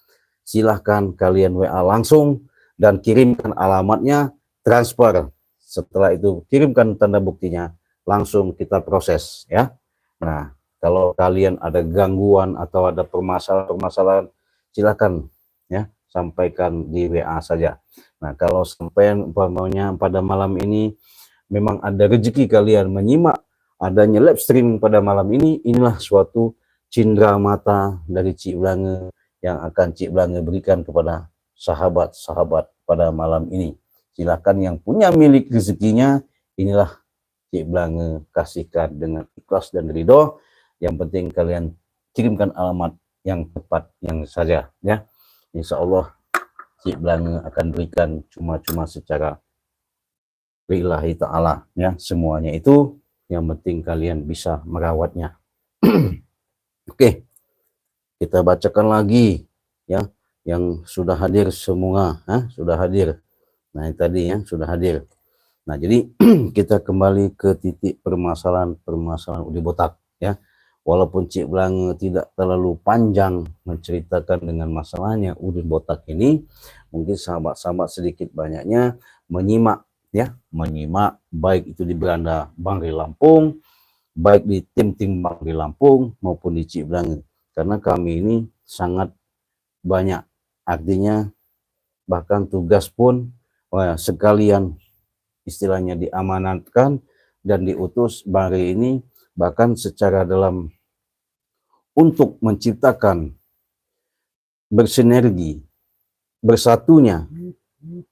Silahkan kalian WA langsung dan kirimkan alamatnya, transfer. Setelah itu kirimkan tanda buktinya, langsung kita proses ya. Nah, kalau kalian ada gangguan atau ada permasalahan, silakan ya sampaikan di WA saja. Nah, kalau sampai umpamanya pada malam ini memang ada rezeki kalian menyimak adanya live streaming pada malam ini, inilah suatu cindera mata dari Cik Blange yang akan Cik Blange berikan kepada sahabat-sahabat pada malam ini. Silakan yang punya milik rezekinya, inilah Cik Blange kasihkan dengan ikhlas dan ridho. Yang penting kalian kirimkan alamat yang tepat yang saja ya. Insya Allah Cik Blange akan berikan cuma-cuma secara lillahi ta'ala ya. Semuanya itu yang penting kalian bisa merawatnya. Oke, kita bacakan lagi ya yang sudah hadir semua, sudah hadir. Nah, ini tadi ya sudah hadir. Nah, jadi kita kembali ke titik permasalahan Udi Botak ya. Walaupun Cik Blange tidak terlalu panjang menceritakan dengan masalahnya Udin Botak ini, mungkin sahabat-sahabat sedikit banyaknya menyimak baik itu di beranda Bangkai Lampung, baik di tim-tim Bangkai Lampung maupun di Cik Blange, karena kami ini sangat banyak, artinya bahkan tugas pun sekalian istilahnya diamanatkan dan diutus Bangkai ini, bahkan secara dalam untuk menciptakan bersinergi, bersatunya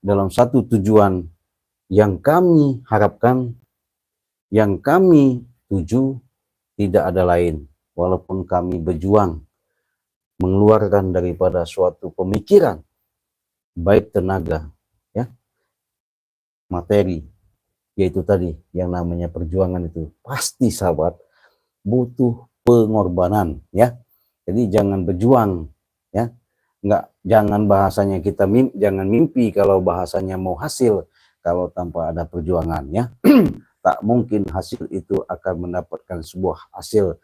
dalam satu tujuan yang kami harapkan, yang kami tuju, tidak ada lain. Walaupun kami berjuang mengeluarkan daripada suatu pemikiran, baik tenaga, ya, materi, yaitu tadi yang namanya perjuangan itu pasti sahabat butuh pengorbanan ya. Jadi jangan berjuang ya, jangan bahasanya kita jangan mimpi kalau bahasanya mau hasil kalau tanpa ada perjuangan ya. Tak mungkin hasil itu akan mendapatkan sebuah hasil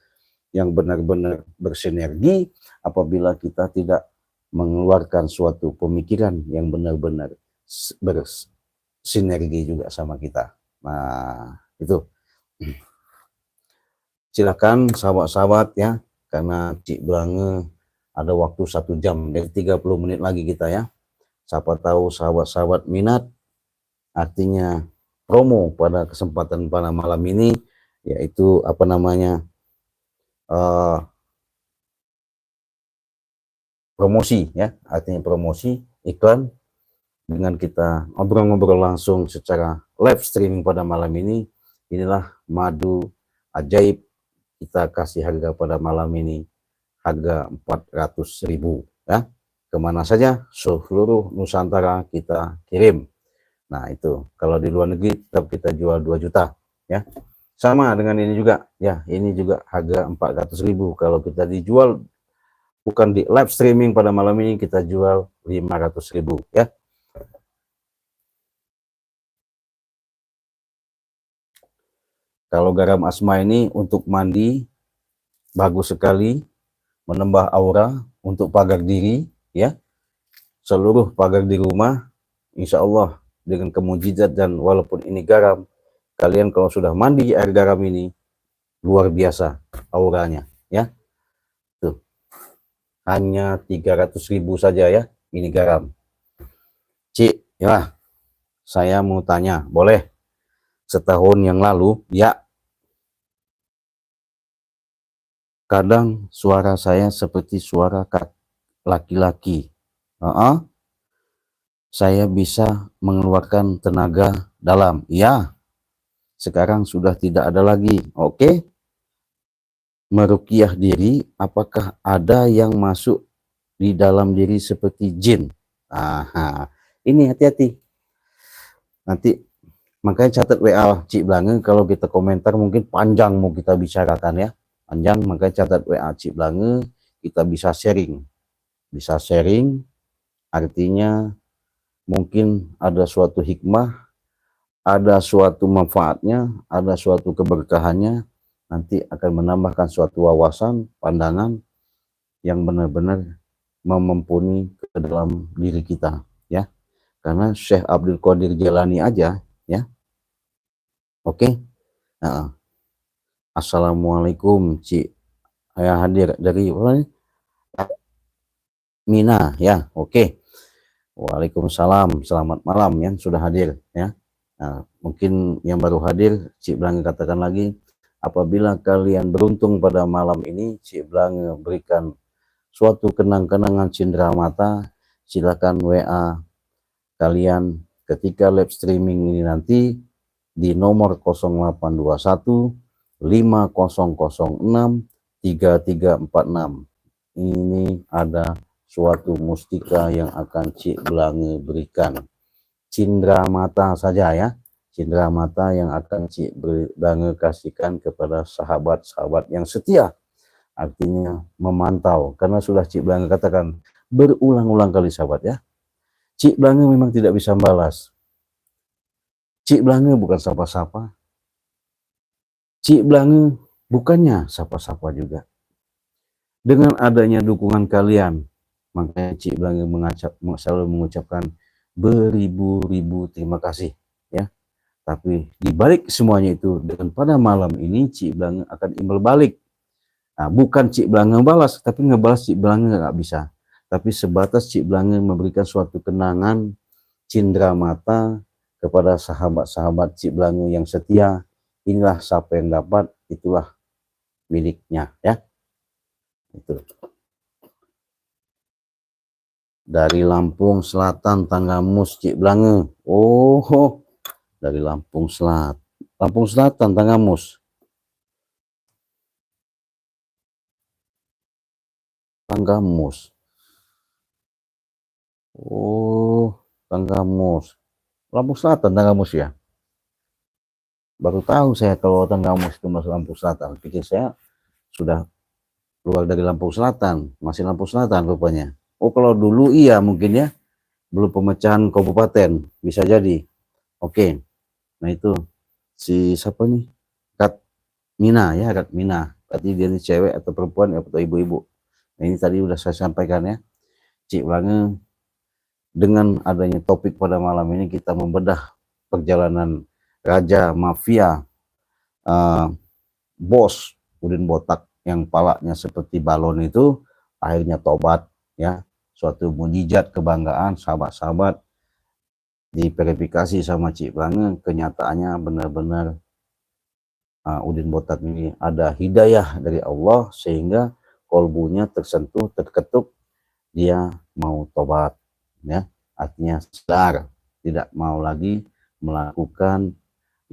yang benar-benar bersinergi apabila kita tidak mengeluarkan suatu pemikiran yang benar-benar bersinergi juga sama kita. Nah, itu. Silakan sahabat-sahabat ya, karena Cik Blange ada waktu 1 jam, dari 30 menit lagi kita ya. Siapa tahu sahabat-sahabat minat, artinya promo pada kesempatan pada malam ini, yaitu apa namanya, promosi ya, artinya promosi, iklan, dengan kita ngobrol-ngobrol langsung secara live streaming pada malam ini. Inilah madu ajaib, kita kasih harga pada malam ini harga 400.000 ya, kemana saja seluruh Nusantara kita kirim. Nah, itu kalau di luar negeri tetap kita jual 2 juta ya, sama dengan ini juga ya, ini juga harga 400.000. Kalau kita dijual bukan di live streaming pada malam ini, kita jual 500.000 ya. Kalau garam asma ini untuk mandi bagus sekali, menambah aura, untuk pagar diri ya, seluruh pagar di rumah insya Allah dengan kemujizat. Dan walaupun ini garam, kalian kalau sudah mandi air garam ini luar biasa auranya ya. Tuh, hanya 300.000 saja ya ini garam. Cik ya, saya mau tanya boleh? Setahun yang lalu ya, kadang suara saya seperti suara laki-laki. Saya bisa mengeluarkan tenaga dalam. Ya, sekarang sudah tidak ada lagi. Oke. Meruqyah diri, apakah ada yang masuk di dalam diri seperti jin? Ini hati-hati. Nanti Makanya catat WA Cik Blange, kalau kita komentar mungkin panjang mau kita bicarakan ya, panjang, makanya catat WA Cik Blange, kita bisa sharing. Bisa sharing, artinya mungkin ada suatu hikmah, ada suatu manfaatnya, ada suatu keberkahannya, nanti akan menambahkan suatu wawasan, pandangan yang benar-benar mumpuni ke dalam diri kita ya. Karena Syekh Abdul Qadir Jailani aja ya. Oke. Nah, Assalamualaikum Cik, saya hadir dari Mina ya. Oke. Waalaikumsalam, selamat malam yang sudah hadir ya. Nah, mungkin yang baru hadir, Cik Blange katakan lagi, apabila kalian beruntung pada malam ini, Cik Blange berikan suatu kenang-kenangan cindera mata, silakan WA kalian ketika live streaming ini nanti di nomor 0821 5006 3346. Ini ada suatu mustika yang akan Cik Blange berikan. Cindera mata saja ya, cindera mata yang akan Cik Blange kasihkan kepada sahabat-sahabat yang setia. Artinya memantau, karena sudah Cik Blange katakan berulang-ulang kali sahabat ya, Cik Blange memang tidak bisa membalas. Cik Blange bukan sapa-sapa, Cik Blange bukannya sapa-sapa juga. Dengan adanya dukungan kalian, makanya Cik Blange selalu mengucapkan beribu-ribu terima kasih ya. Tapi dibalik semuanya itu, dengan pada malam ini Cik Blange akan imbal balik. Nah, bukan Cik Blange balas, tapi ngebalas Cik Blange nggak bisa. Tapi sebatas Cik Blange memberikan suatu kenangan cindera mata kepada sahabat-sahabat Cik Blange yang setia. Inilah siapa yang dapat, itulah miliknya ya. Itu. Dari Lampung Selatan, Tanggamus Cik Blange. Oh, dari Lampung Selatan. Lampung Selatan, Tanggamus. Tanggamus. Oh, Tanggamus. Lampung Selatan, Tanggamus ya. Baru tahu saya kalau Tanggamus itu masuk Lampung Selatan. Pikir saya sudah keluar dari Lampung Selatan, masih Lampung Selatan rupanya. Oh, kalau dulu iya mungkin ya, belum pemecahan kabupaten, bisa jadi. Oke, nah itu si siapa nih? Kat Mina ya, Kat Mina. Berarti dia ini cewek atau perempuan atau ibu-ibu. Nah ini tadi udah saya sampaikan ya, Cik Blange, dengan adanya topik pada malam ini kita membedah perjalanan Raja Mafia, bos Udin Botak yang palanya seperti balon itu akhirnya tobat ya, suatu mujizat kebanggaan sahabat-sahabat diverifikasi sama Cik Blange, kenyataannya benar-benar Udin Botak ini ada hidayah dari Allah sehingga kolbunya tersentuh, terketuk, dia mau tobat ya, artinya sadar, tidak mau lagi melakukan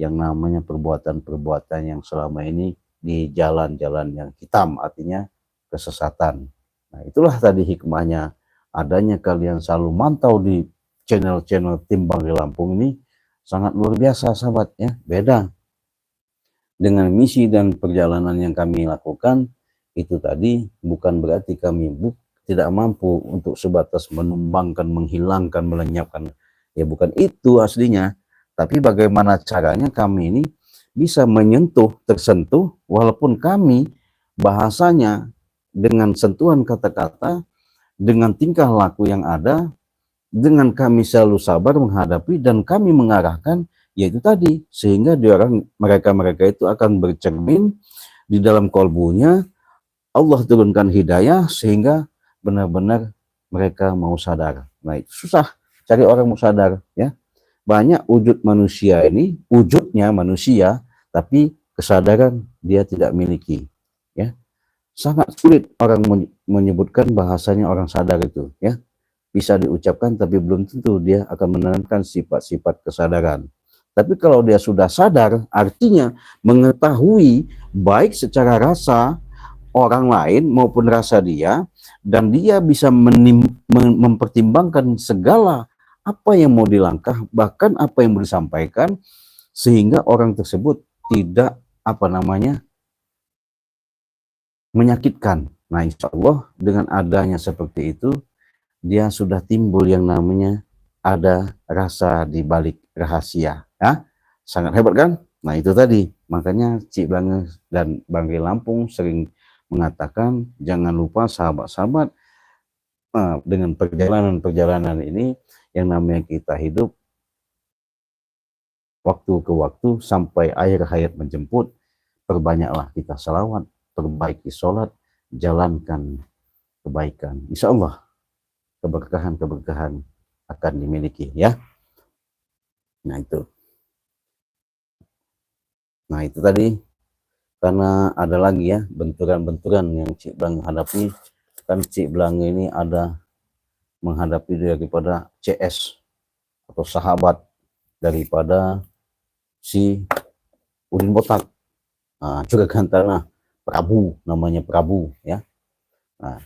yang namanya perbuatan-perbuatan yang selama ini di jalan-jalan yang hitam, artinya kesesatan. Nah itulah tadi hikmahnya adanya kalian selalu mantau di channel-channel Timbang di Lampung ini, sangat luar biasa sahabat ya. Beda dengan misi dan perjalanan yang kami lakukan itu tadi, bukan berarti kami tidak mampu untuk sebatas menumbangkan, menghilangkan, melenyapkan, ya bukan itu aslinya. Tapi bagaimana caranya kami ini bisa menyentuh, tersentuh, walaupun kami bahasanya dengan sentuhan kata-kata, dengan tingkah laku yang ada, dengan kami selalu sabar menghadapi dan kami mengarahkan, yaitu tadi, sehingga mereka itu akan bercermin di dalam kolbunya, Allah turunkan hidayah sehingga benar-benar mereka mau sadar. Nah itu susah cari orang mau sadar ya. Banyak wujud manusia ini, wujudnya manusia, tapi kesadaran dia tidak miliki ya. Sangat sulit orang menyebutkan bahasanya orang sadar itu ya. Bisa diucapkan tapi belum tentu dia akan menanamkan sifat-sifat kesadaran. Tapi kalau dia sudah sadar, artinya mengetahui baik secara rasa orang lain maupun rasa dia, dan dia bisa mempertimbangkan segala apa yang mau dilangkah, bahkan apa yang mau disampaikan, sehingga orang tersebut tidak menyakitkan. Nah, insya Allah dengan adanya seperti itu, dia sudah timbul yang namanya ada rasa di balik rahasia. Ya? Sangat hebat kan? Nah itu tadi, makanya Cik Blange dan Bang Ri Lampung sering mengatakan jangan lupa sahabat-sahabat dengan perjalanan-perjalanan ini yang namanya kita hidup waktu ke waktu sampai akhir hayat menjemput, perbanyaklah kita salawat, perbaiki sholat, jalankan kebaikan. Insya Allah keberkahan-keberkahan akan dimiliki ya. Nah itu tadi, karena ada lagi ya benturan-benturan yang Cik Blange hadapi. Kan Cik Blange ini ada menghadapi daripada CS atau sahabat daripada si Udin Botak, juga Gantana Prabu, namanya Prabu ya. Nah,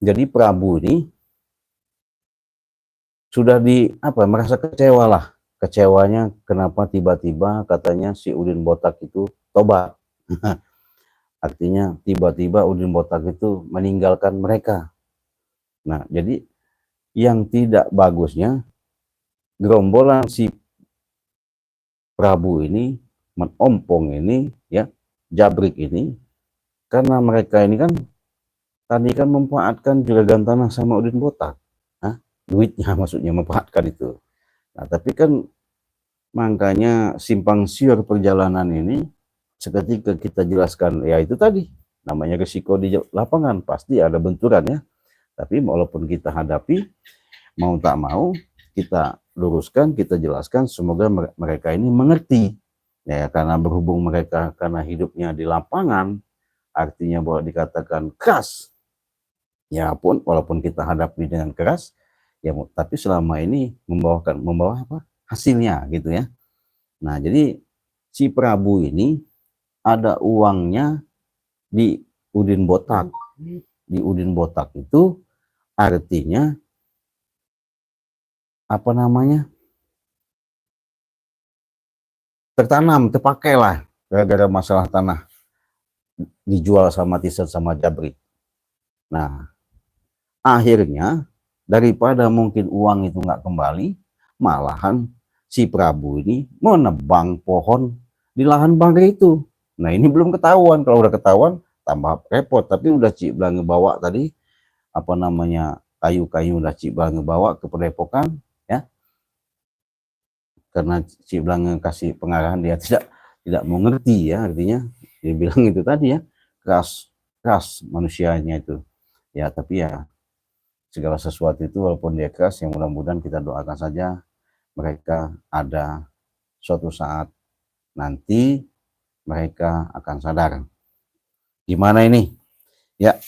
jadi Prabu ini sudah merasa kecewa lah. Kecewanya kenapa tiba-tiba katanya si Udin Botak itu tobat. Artinya tiba-tiba Udin Botak itu meninggalkan mereka. Nah, jadi yang tidak bagusnya gerombolan si Prabu ini, Ompong ini ya, Jabrik ini, karena mereka ini kan tadi kan memanfaatkan juga Gantana sama Udin Botak. Duitnya maksudnya memanfaatkan itu. Nah, tapi kan makanya simpang siur perjalanan ini seketika kita jelaskan, ya itu tadi namanya risiko di lapangan, pasti ada benturan ya. Tapi walaupun kita hadapi, mau tak mau kita luruskan, kita jelaskan, semoga mereka ini mengerti ya, karena berhubung mereka karena hidupnya di lapangan, artinya bahwa dikatakan keras ya, pun walaupun kita hadapi dengan keras ya, tapi selama ini membawa apa hasilnya gitu ya. Nah, jadi si Prabu ini ada uangnya di Udin Botak. Di Udin Botak itu artinya tertanam, terpakai lah, gara-gara masalah tanah dijual sama Tisen sama Jabrik. Nah, akhirnya daripada mungkin uang itu nggak kembali, malahan si Prabu ini menebang pohon di lahan Bangre itu. Nah, ini belum ketahuan. Kalau udah ketahuan tambah repot. Tapi udah Cik Blange bawa tadi kayu-kayu, udah Cik Blange bawa ke Padepokan ya, karena Cik Blange kasih pengarahan, dia tidak mengerti ya, artinya dia bilang itu tadi ya, keras manusianya itu ya. Tapi ya segala sesuatu itu walaupun dia keras, yang mudah-mudahan kita doakan saja mereka ada suatu saat nanti mereka akan sadar. Gimana ini ya,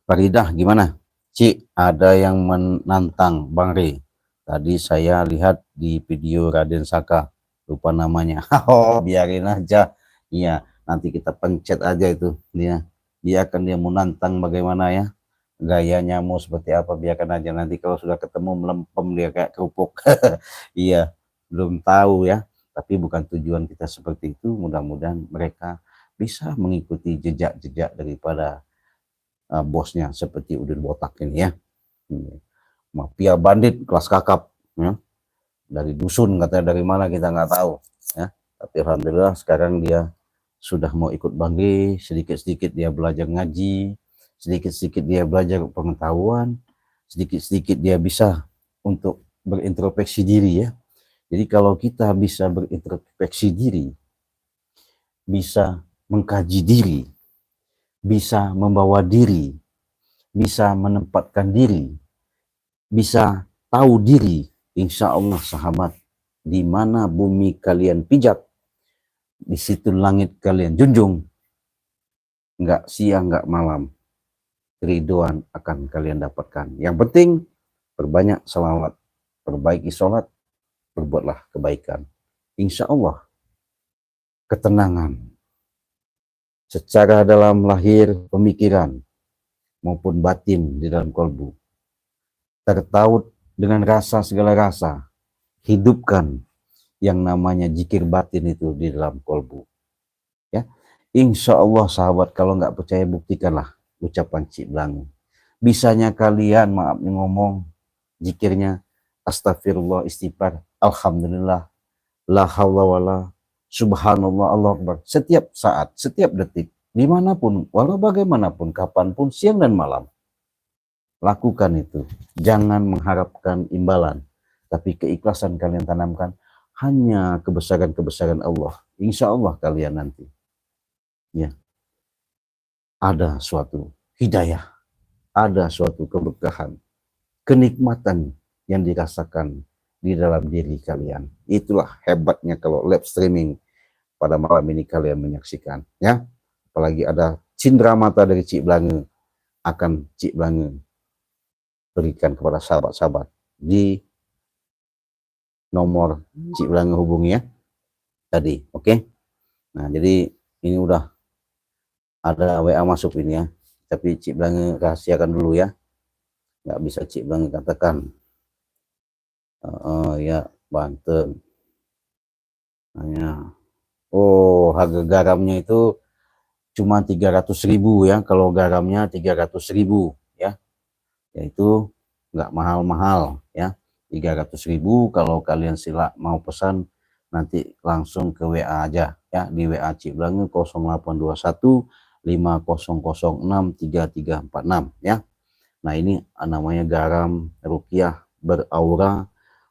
Faridah gimana? Cik, ada yang menantang Bang Ri. Tadi saya lihat di video Raden Saka, lupa namanya. Oh, biarin aja. Iya, nanti kita pencet aja itu dia. Biarkan dia menantang bagaimana ya. Gayanya mau seperti apa, biarkan aja. Nanti kalau sudah ketemu melempem dia kayak kerupuk. Iya, belum tahu ya. Tapi bukan tujuan kita seperti itu. Mudah-mudahan mereka bisa mengikuti jejak-jejak daripada bosnya seperti Udin Botak ini ya. Mafia bandit kelas kakap ya. Dari dusun katanya, dari mana kita nggak tahu ya. Tapi alhamdulillah sekarang dia sudah mau ikut Bangge, sedikit-sedikit dia belajar ngaji, sedikit-sedikit dia belajar pengetahuan, sedikit-sedikit dia bisa untuk berintrospeksi diri ya. Jadi kalau kita bisa berintrospeksi diri, bisa mengkaji diri, bisa membawa diri, bisa menempatkan diri, bisa tahu diri, insya Allah sahabat, di mana bumi kalian pijak, di situ langit kalian junjung, nggak siang nggak malam, keriduan akan kalian dapatkan. Yang penting perbanyak salawat, perbaiki sholat, berbuatlah kebaikan. Insya Allah ketenangan secara dalam lahir pemikiran maupun batin di dalam kolbu, tertaut dengan rasa segala rasa, hidupkan yang namanya zikir batin itu di dalam kolbu. Ya, insya Allah sahabat, kalau nggak percaya buktikanlah ucapan Cik Blangu. Bisanya kalian, maaf nih ngomong, zikirnya astagfirullah, istighfar, alhamdulillah, la haula wala, subhanallah, Allah akbar, setiap saat, setiap detik, dimanapun, walau bagaimanapun, kapanpun, siang dan malam. Lakukan itu. Jangan mengharapkan imbalan, tapi keikhlasan kalian tanamkan hanya kebesaran-kebesaran Allah. Insya Allah kalian nanti, ya, ada suatu hidayah, ada suatu keberkahan, kenikmatan yang dirasakan di dalam diri kalian. Itulah hebatnya kalau live streaming pada malam ini kalian menyaksikan, ya. Apalagi ada cindera mata dari Cik Blangu, akan Cik Blangu berikan kepada sahabat-sahabat di nomor Cik Blangu hubungi ya tadi, oke. Nah, jadi ini udah ada WA masuk ini ya, tapi Cik Blangu rahasiakan dulu ya, nggak bisa Cik Blangu katakan. Ya, Banten. Hanya, oh, harga garamnya itu cuma 300.000 ya, kalau garamnya 300.000 ya, yaitu nggak mahal-mahal ya, 300.000. Kalau kalian sila mau pesan nanti langsung ke WA aja ya, di WA Cik Blangu 0821 5006 3346 ya. Nah, ini namanya garam ruqyah beraura,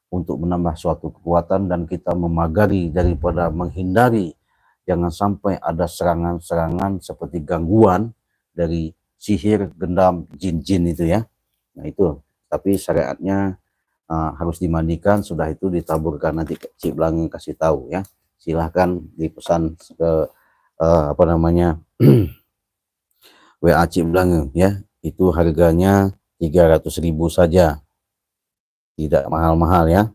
untuk menambah suatu kekuatan dan kita memagari daripada menghindari jangan sampai ada serangan-serangan seperti gangguan dari sihir, gendam, jin-jin itu ya. Nah itu, tapi syariatnya harus dimandikan, sudah itu ditaburkan, nanti Cik Blangu kasih tahu ya. Silahkan dipesan ke apa namanya WA Cik Blangu ya. Itu harganya 300.000 saja, tidak mahal-mahal ya.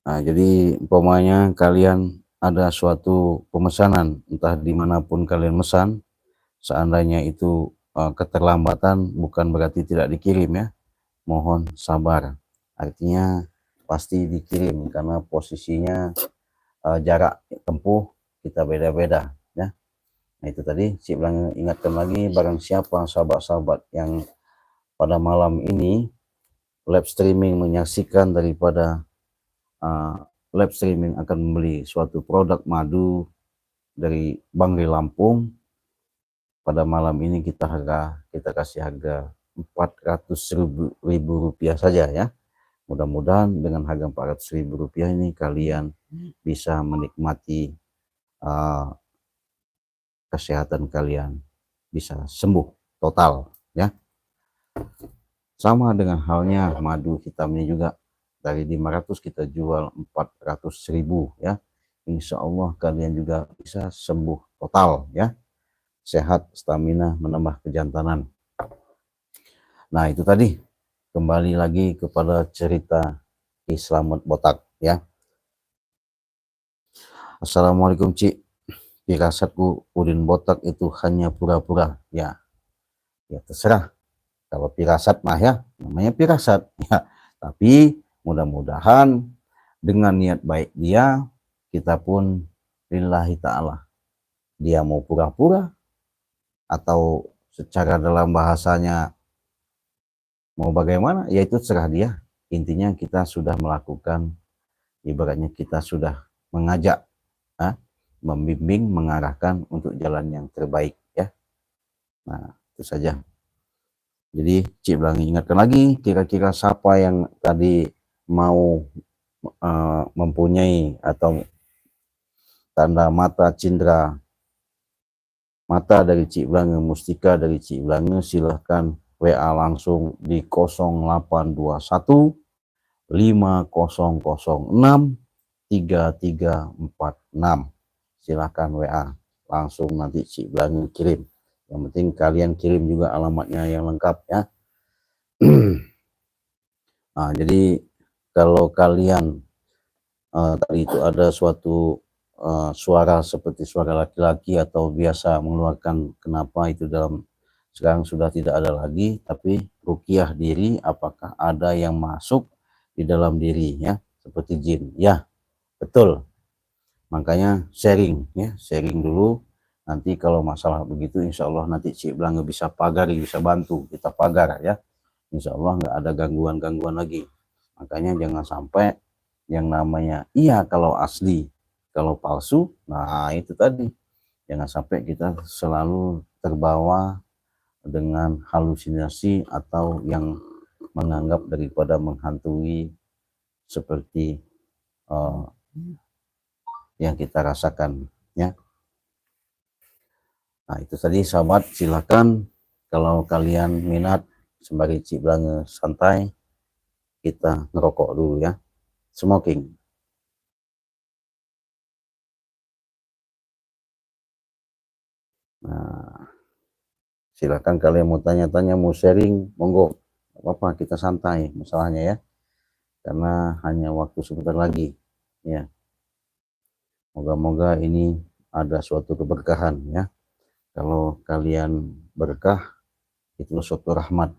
Nah, jadi umpamanya kalian ada suatu pemesanan, entah dimanapun kalian mesan, seandainya itu keterlambatan bukan berarti tidak dikirim ya, mohon sabar, artinya pasti dikirim karena posisinya jarak tempuh kita beda-beda ya. Nah itu tadi Cik Blangu ingatkan lagi, barang siapa sahabat-sahabat yang pada malam ini live streaming menyaksikan daripada live streaming akan membeli suatu produk madu dari Bangli Lampung, pada malam ini kita kasih harga 400.000 rupiah saja ya. Mudah-mudahan dengan harga 400.000 rupiah ini kalian bisa menikmati kesehatan kalian, bisa sembuh total ya. Sama dengan halnya madu hitamnya juga, dari 500 kita jual 400.000 ya. Insya Allah kalian juga bisa sembuh total ya, sehat, stamina, menambah kejantanan. Nah itu tadi, kembali lagi kepada cerita Ki Slamet Botak ya. Assalamualaikum Cik, firasatku Udin Botak itu hanya pura-pura ya. Ya terserah, kalau firasat mah ya namanya firasat ya, tapi mudah-mudahan dengan niat baik dia, kita pun lillahi ta'ala, dia mau pura-pura atau secara dalam bahasanya mau bagaimana, yaitu serah dia. Intinya kita sudah melakukan, ibaratnya kita sudah mengajak, membimbing, mengarahkan untuk jalan yang terbaik ya. Nah itu saja. Jadi Cik Blangu ingatkan lagi, kira-kira siapa yang tadi mau mempunyai atau tanda mata cindera mata dari Cik Blangu, mustika dari Cik Blangu, silahkan WA langsung di 0821 5006 3346. Silahkan WA langsung, nanti Cik Blangu kirim Yang penting kalian kirim juga alamatnya yang lengkap ya. Nah, jadi kalau kalian tadi itu ada suatu suara seperti suara laki-laki atau biasa mengeluarkan kenapa itu dalam sekarang sudah tidak ada lagi, tapi ruqyah diri apakah ada yang masuk di dalam diri ya, seperti jin. Ya, betul. Makanya sharing ya, sharing dulu. Nanti kalau masalah begitu insya Allah nanti Cik Blangge bisa pagari, bisa bantu kita pagar ya. Insya Allah nggak ada gangguan-gangguan lagi. Makanya jangan sampai yang namanya iya kalau asli, kalau palsu, nah itu tadi. Jangan sampai kita selalu terbawa dengan halusinasi atau yang menganggap daripada menghantui seperti uh, yang kita rasakan ya. Nah itu tadi sahabat, silakan kalau kalian minat sembari Cik Blangge santai kita ngerokok dulu ya, smoking. Nah silakan kalian mau tanya-tanya, mau sharing, monggo, apa kita santai masalahnya ya, karena hanya waktu sebentar lagi ya. Moga-moga ini ada suatu keberkahan ya. Kalau kalian berkah, itu suatu rahmat.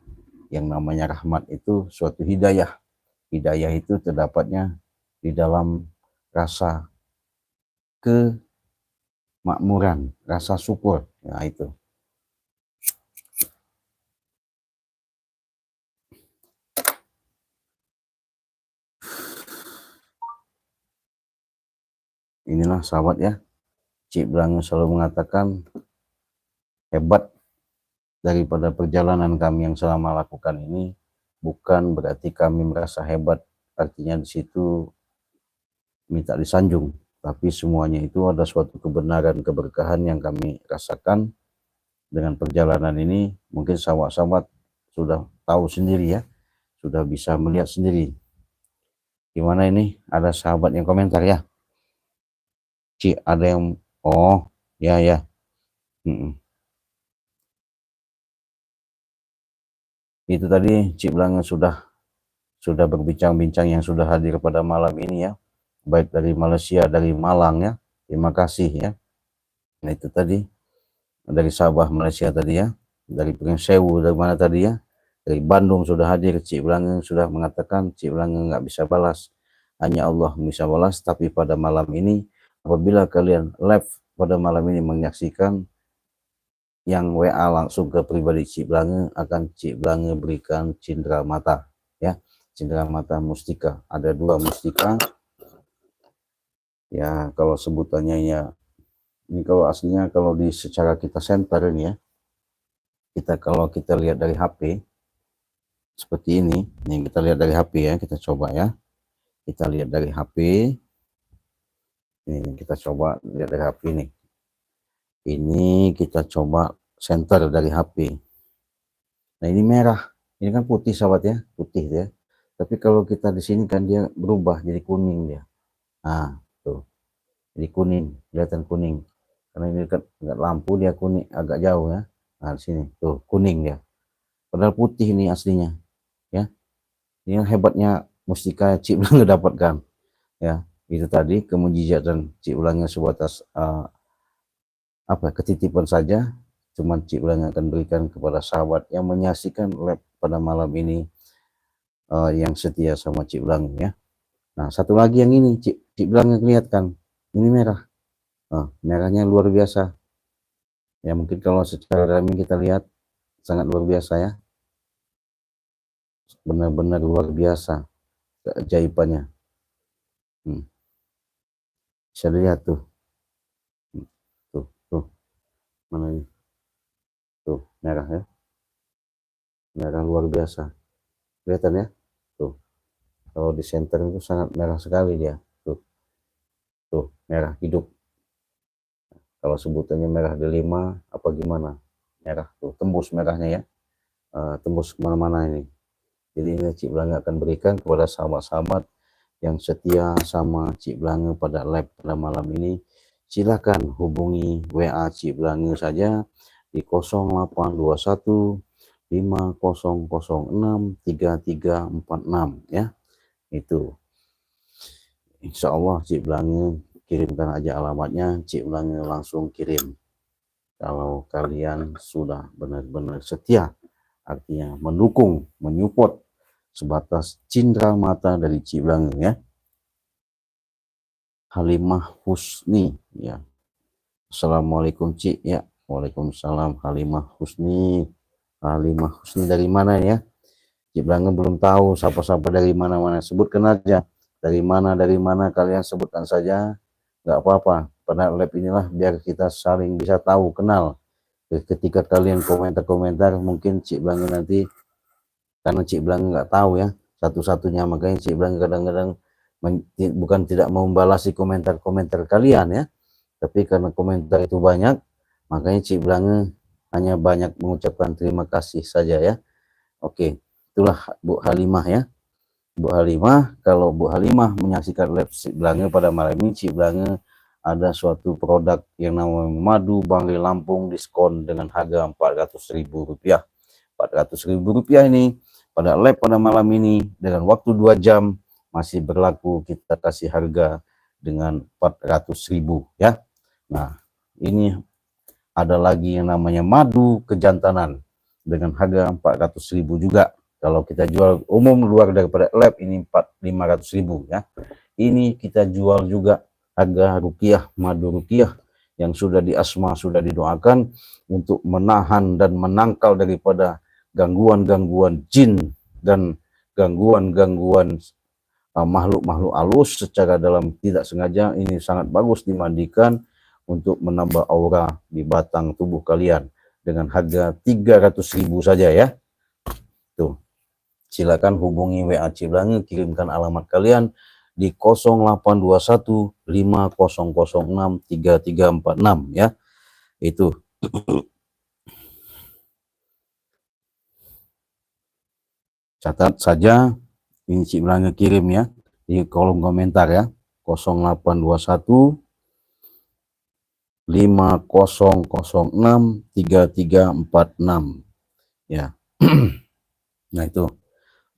Yang namanya rahmat itu suatu hidayah. Hidayah itu terdapatnya di dalam rasa kemakmuran, rasa syukur. Nah itu. Inilah sahabat ya. Cik Blangge selalu mengatakan hebat daripada perjalanan kami yang selama lakukan ini bukan berarti kami merasa hebat, artinya di situ minta disanjung, tapi semuanya itu ada suatu kebenaran, keberkahan yang kami rasakan dengan perjalanan ini. Mungkin sahabat-sahabat sudah tahu sendiri ya, sudah bisa melihat sendiri. Gimana ini? Ada sahabat yang komentar ya? Ci, ada yang, oh ya ya. Itu tadi Cik Blangge sudah berbincang-bincang yang sudah hadir pada malam ini ya, baik dari Malaysia, dari Malang ya, terima kasih ya. Nah itu tadi dari Sabah Malaysia tadi ya, dari Pringsewu, dari mana tadi ya, dari Bandung sudah hadir. Cik Blangge sudah mengatakan Cik Blangge nggak bisa balas, hanya Allah bisa balas. Tapi pada malam ini apabila kalian live pada malam ini menyaksikan, yang WA langsung ke pribadi Cik Blangge akan Cik Blangge berikan cindera mata ya, cindera mata mustika. Ada 2 mustika ya, kalau sebutannya ya, ini kalau aslinya kalau di secara kita center ini ya, kalau kita lihat dari HP seperti ini kita lihat dari HP ya, kita coba ya, kita lihat dari HP ini, kita coba lihat dari HP ini kita coba center dari HP. Nah ini merah, ini kan putih sahabat ya, putih ya. Tapi kalau kita di sini kan dia berubah jadi kuning dia. Nah tuh, jadi kuning, kelihatan kuning. Karena ini dekat lampu dia kuning, agak jauh ya. Nah di sini tuh kuning dia. Padahal putih ini aslinya ya. Ini hebatnya mustika Cik Blangge dapatkan ya. Itu tadi kemujizatan Cik Blangge sebatas ketitipan saja. Cuman Cik Blangge akan berikan kepada sahabat yang menyaksikan live pada malam ini, yang setia sama Cik Blangge ya. Nah satu lagi yang ini Cik Blangge lihatkan, ini merah. Merahnya luar biasa ya, mungkin kalau secara rame kita lihat sangat luar biasa ya, benar-benar luar biasa keajaibannya. Bisa dilihat tuh, tuh mana ini, tuh merah ya, merah luar biasa, kelihatan ya tuh. Kalau di center itu sangat merah sekali dia, tuh merah hidup. Kalau sebutannya merah delima apa gimana, merah tuh, tembus merahnya ya, tembus kemana-mana ini. Jadi ini Cik Blangge akan berikan kepada sahabat-sahabat yang setia sama Cik Blangge pada live pada malam ini. Silakan hubungi WA Cik Blangge saja di 0821 5006 3346 ya. Itu insya Allah Cik Blange kirimkan aja alamatnya, Cik Blange langsung kirim. Kalau kalian sudah benar-benar setia, artinya mendukung, menyupport sebatas cindera mata dari Cik Blange ya. Halimah Husni ya. Assalamualaikum Cik ya. Waalaikumsalam Halimah Husni. Halimah Husni dari mana ya? Cik Blange belum tahu siapa-siapa dari mana-mana, sebutkan aja. Dari mana kalian sebutkan saja, nggak apa-apa. Pada lab inilah biar kita saling bisa tahu, kenal. Ketika kalian komentar-komentar, mungkin Cik Blange nanti, karena Cik Blange nggak tahu ya, satu-satunya, makanya Cik Blange kadang-kadang bukan tidak mau membalasi komentar-komentar kalian ya, tapi karena komentar itu banyak, makanya Cik Blange hanya banyak mengucapkan terima kasih saja ya. Oke, itulah Bu Halimah ya. Bu Halimah, kalau Bu Halimah menyaksikan live Cik Blange pada malam ini, Cik Blange ada suatu produk yang namanya madu Bangli Lampung diskon dengan harga Rp400.000. Rp400.000 ini pada live pada malam ini dengan waktu 2 jam masih berlaku, kita kasih harga dengan Rp400.000 ya. Nah, ini ada lagi yang namanya madu kejantanan dengan harga Rp400.000 juga. Kalau kita jual umum luar daripada lab ini 500.000 ya. Ini kita jual juga harga ruqyah, madu ruqyah yang sudah diasma, sudah didoakan untuk menahan dan menangkal daripada gangguan-gangguan jin dan gangguan-gangguan makhluk-makhluk halus secara dalam tidak sengaja. Ini sangat bagus dimandikan untuk menambah aura di batang tubuh kalian dengan harga 300.000 saja ya. Tuh. Silakan hubungi WA Cik Blange, kirimkan alamat kalian di 0821 5006 3346 ya. Itu. Catat saja, ini Cik Blange kirim ya di kolom komentar ya. 0821 5006 3346 ya. Nah itu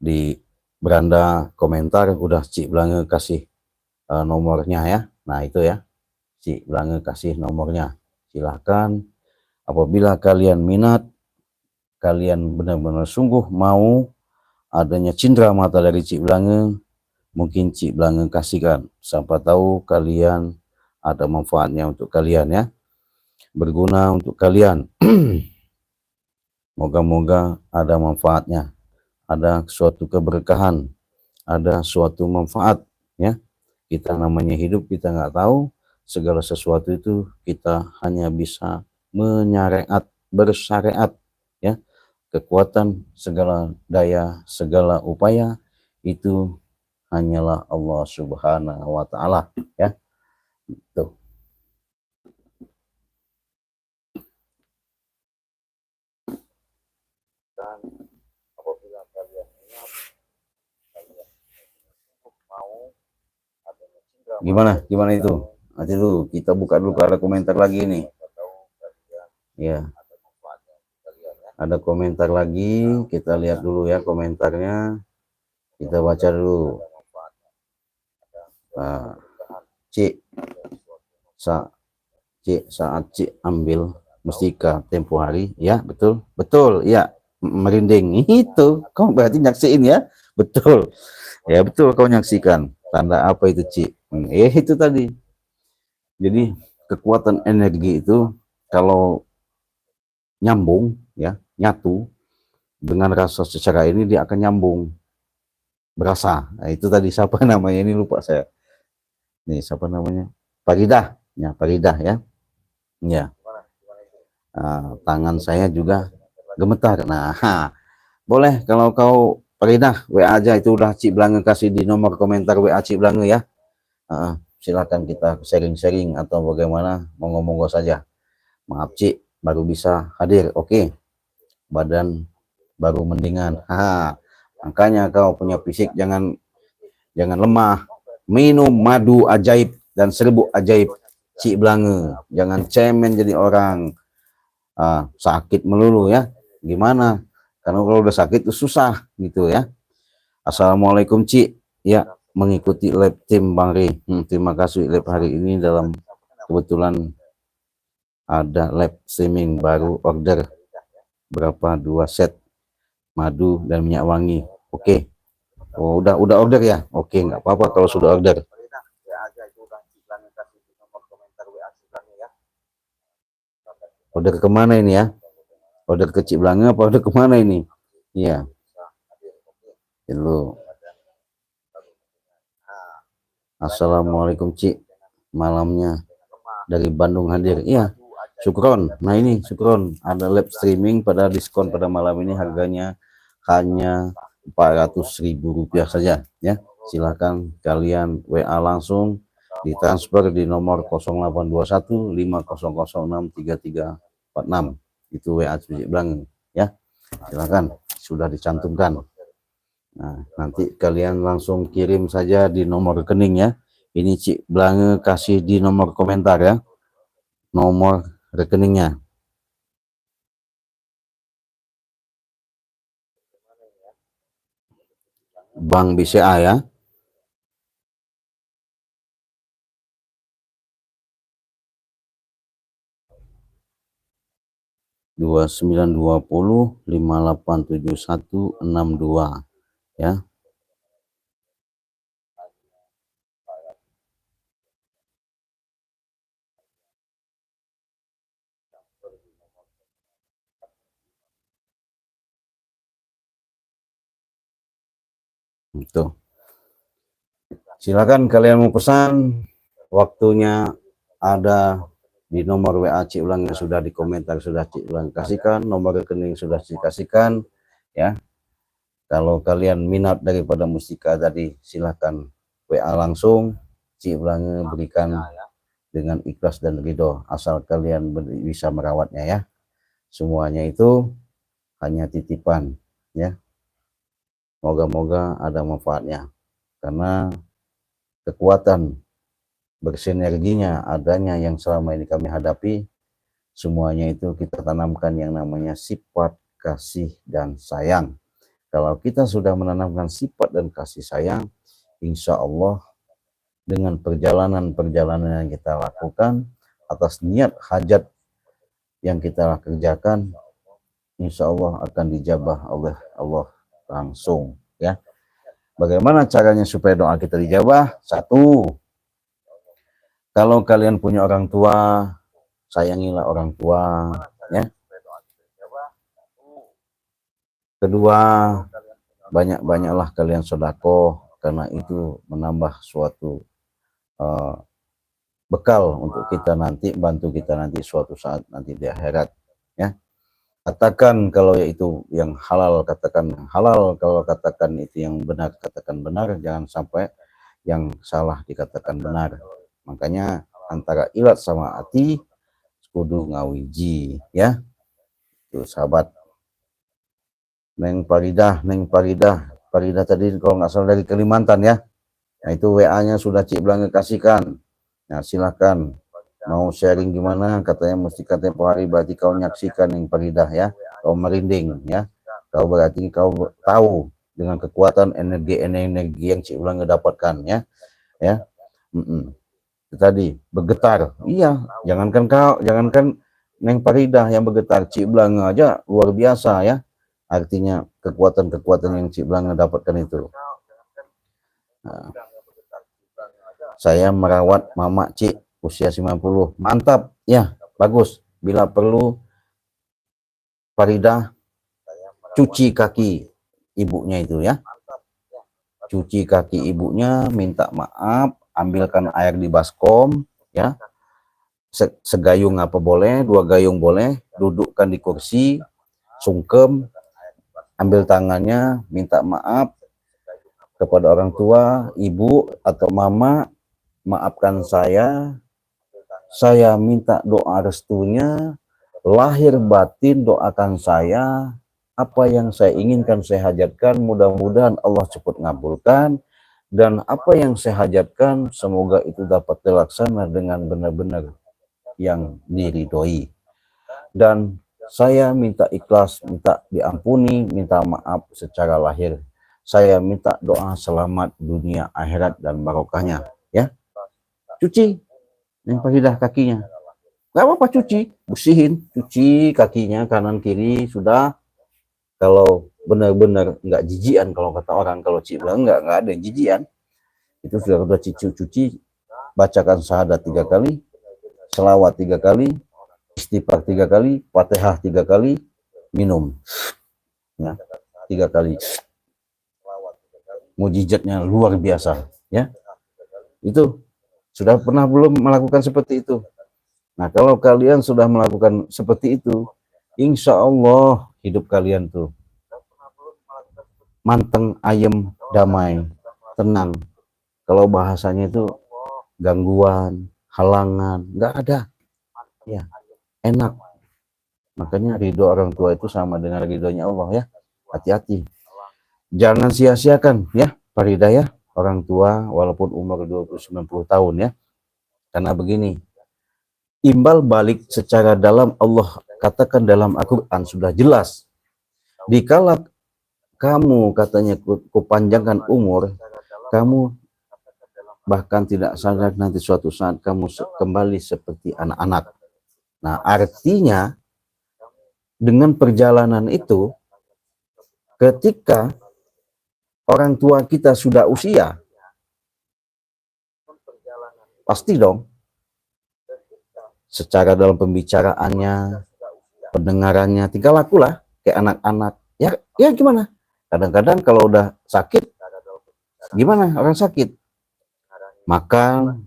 di beranda komentar udah Cik Blange kasih nomornya ya. Nah itu ya, Cik Blange kasih nomornya. Silahkan apabila kalian minat, kalian benar-benar sungguh mau adanya cindera mata dari Cik Blange, mungkin Cik Blange kasihkan. Siapa tahu kalian ada manfaatnya untuk kalian ya, berguna untuk kalian. Moga-moga ada manfaatnya, ada suatu keberkahan, ada suatu manfaat ya. Kita namanya hidup, kita nggak tahu segala sesuatu itu, kita hanya bisa menyariat, bersyariat ya. Kekuatan, segala daya, segala upaya itu hanyalah Allah Subhanahu wa Ta'ala ya. Tuh. Dan apabila kalian ingat, kalian mau adanya cindera. Gimana itu? Nanti dulu kita buka dulu, ada komentar lagi nih. Ya. Ada komentar lagi, kita lihat dulu ya komentarnya. Kita baca dulu. Nah, Cik, saat Cik ambil mustika tempo hari, ya betul, ya merinding itu. Kau berarti nyaksiin ya, betul, ya betul kau nyaksikan. Tanda apa itu Cik? Itu tadi. Jadi kekuatan energi itu kalau nyambung ya, nyatu dengan rasa secara ini, dia akan nyambung, berasa. Nah, itu tadi siapa namanya, ini lupa saya. Nih siapa namanya? Faridah. Ya, Faridah ya. Ya. Nah, tangan saya juga gemetar. Nah, boleh kalau kau Faridah WA aja, itu udah Cik Blange kasih di nomor komentar WA Cik Blange ya. Silakan kita sharing-sharing atau bagaimana, monggo-monggo saja. Maaf Cik, baru bisa hadir. Oke. Badan baru mendingan. Makanya kau punya fisik jangan lemah. Minum madu ajaib dan serbuk ajaib Cik Blange. Jangan cemen jadi orang. sakit melulu ya, gimana? Karena kalau udah sakit itu susah gitu ya. Assalamualaikum Ci, ya mengikuti lab tim Bang Ri. Terima kasih lab hari ini dalam kebetulan ada lab streaming baru, order berapa 2 set madu dan minyak wangi. Oke. Oh, udah order ya? Oke, nggak apa-apa kalau sudah order. Order kemana ini ya? Order ke Cik Blanga apa order kemana ini? Iya. Halo. Assalamualaikum Cik. Malamnya dari Bandung hadir. Iya. Syukron. Nah ini Syukron, ada live streaming pada diskon pada malam ini, harganya hanya Rp400.000 saja ya. Silakan kalian WA langsung, ditransfer di nomor 0821 5006 3346. Itu WA Cik Blang ya. Silakan, sudah dicantumkan. Nah, nanti kalian langsung kirim saja di nomor rekening ya. Ini Cik Blange kasih di nomor komentar ya, nomor rekeningnya. Bank BCA ya. 2920587162 ya. Itu. Silakan kalian mau pesan, waktunya ada di nomor WA Cik Ulang yang sudah di komentar, sudah Cik Ulang kasihkan, nomor rekening sudah dikasihkan ya. Kalau kalian minat daripada mustika tadi, silakan WA langsung, Cik Ulang berikan dengan ikhlas dan ridho, asal kalian bisa merawatnya ya. Semuanya itu hanya titipan ya. Moga-moga ada manfaatnya, karena kekuatan bersinerginya adanya yang selama ini kami hadapi, semuanya itu kita tanamkan yang namanya sifat kasih dan sayang. Kalau kita sudah menanamkan sifat dan kasih sayang, insya Allah dengan perjalanan-perjalanan yang kita lakukan atas niat hajat yang kita kerjakan, insya Allah akan dijabah oleh Allah langsung ya. Bagaimana caranya supaya doa kita dijabah? Satu, kalau kalian punya orang tua, sayangilah orang tua ya. Kedua, banyak-banyaklah kalian sedekah, karena itu menambah suatu bekal untuk kita nanti, bantu kita nanti suatu saat nanti di akhirat ya. Katakan kalau itu yang halal, katakan halal, kalau katakan itu yang benar, katakan benar, jangan sampai yang salah dikatakan benar. Makanya antara ilat sama hati kudu ngawiji ya. Itu sahabat. Neng Faridah tadi kalau nggak salah dari Kalimantan ya. Nah itu WA-nya sudah Cik Blange kasihkan. Nah silakan, mau sharing gimana, katanya mesti tempo hari, berarti kau nyaksikan yang Faridah ya, kau merinding ya, kau berarti kau tahu dengan kekuatan energi yang Cik Blange dapatkan ya. Itu tadi bergetar, iya, jangankan Neng Faridah yang bergetar, Cik Blange aja luar biasa ya. Artinya kekuatan-kekuatan yang Cik Blange dapatkan itu. Nah, saya merawat mama Cik usia 90, mantap ya, bagus. Bila perlu Faridah cuci kaki ibunya itu ya, cuci kaki ibunya, minta maaf, ambilkan air di baskom ya, segayung apa boleh, 2 gayung boleh, dudukkan di kursi, sungkem, ambil tangannya, minta maaf kepada orang tua, ibu atau mama, maafkan saya minta doa restunya, lahir batin doakan saya, apa yang saya inginkan saya hajatkan, mudah-mudahan Allah cepat ngabulkan, dan apa yang saya hajatkan semoga itu dapat terlaksana dengan benar-benar yang diridhoi. Dan Saya minta ikhlas, minta diampuni, minta maaf secara lahir. Saya minta doa selamat dunia akhirat dan barokahnya, ya. Cuci yang Faridah kakinya. Gak apa-apa cuci, bersihin, cuci kakinya kanan kiri sudah. Kalau benar-benar nggak jijian, kalau kata orang, kalau Cik bilang nggak ada jijian, itu sudah cuci, bacakan syahadat 3 kali, selawat 3 kali, istighfar 3 kali, fatihah 3 kali, minum, ya, 3 kali. Mujizatnya luar biasa, ya. Itu sudah pernah belum melakukan seperti itu? Nah, kalau kalian sudah melakukan seperti itu, insya Allah hidup kalian tuh manteng, ayem, damai, tenang. Kalau bahasanya itu gangguan, halangan, nggak ada, ya, enak. Makanya ridho orang tua itu sama dengan ridhonya Allah, ya. Hati-hati, jangan sia-siakan, ya, Faridah, ya, orang tua walaupun umur 20-90 tahun, ya. Karena begini, imbal balik secara dalam Allah katakan dalam Al-Quran sudah jelas. Dikala kamu katanya kupanjangkan umur, kamu bahkan tidak sadar nanti suatu saat kamu kembali seperti anak-anak. Nah, artinya dengan perjalanan itu, ketika orang tua kita sudah usia, pasti dong secara dalam pembicaraannya, pendengarannya, tingkah laku lah kayak anak-anak. Ya, ya gimana? Kadang-kadang kalau udah sakit, gimana orang sakit? Makan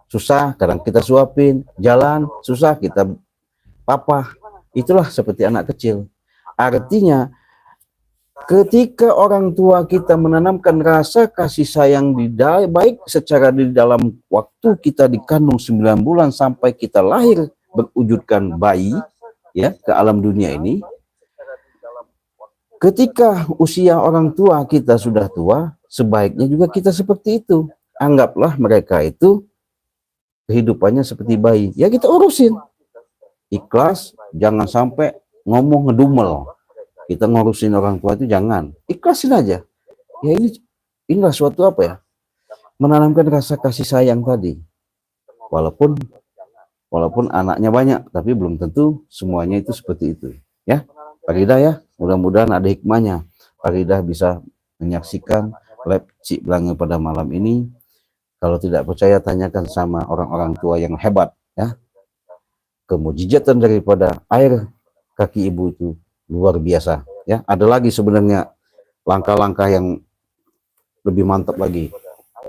susah, kadang kita suapin, jalan susah, kita papa. Itulah seperti anak kecil. Artinya ketika orang tua kita menanamkan rasa kasih sayang baik secara di dalam waktu kita dikandung 9 bulan sampai kita lahir berwujudkan bayi, ya, ke alam dunia ini. Ketika usia orang tua kita sudah tua, sebaiknya juga kita seperti itu. Anggaplah mereka itu kehidupannya seperti bayi, ya kita urusin, ikhlas, jangan sampai ngomong ngedumel. Kita ngurusin orang tua itu jangan, ikhlasin aja. Ya inilah suatu apa ya, menanamkan rasa kasih sayang tadi. Walaupun anaknya banyak, tapi belum tentu semuanya itu seperti itu, ya. Faridah, ya, mudah-mudahan ada hikmahnya. Faridah bisa menyaksikan live Cik Blange pada malam ini. Kalau tidak percaya, tanyakan sama orang-orang tua yang hebat, ya. Kemujizatan daripada air kaki ibu itu luar biasa, ya. Ada lagi sebenarnya langkah-langkah yang lebih mantap lagi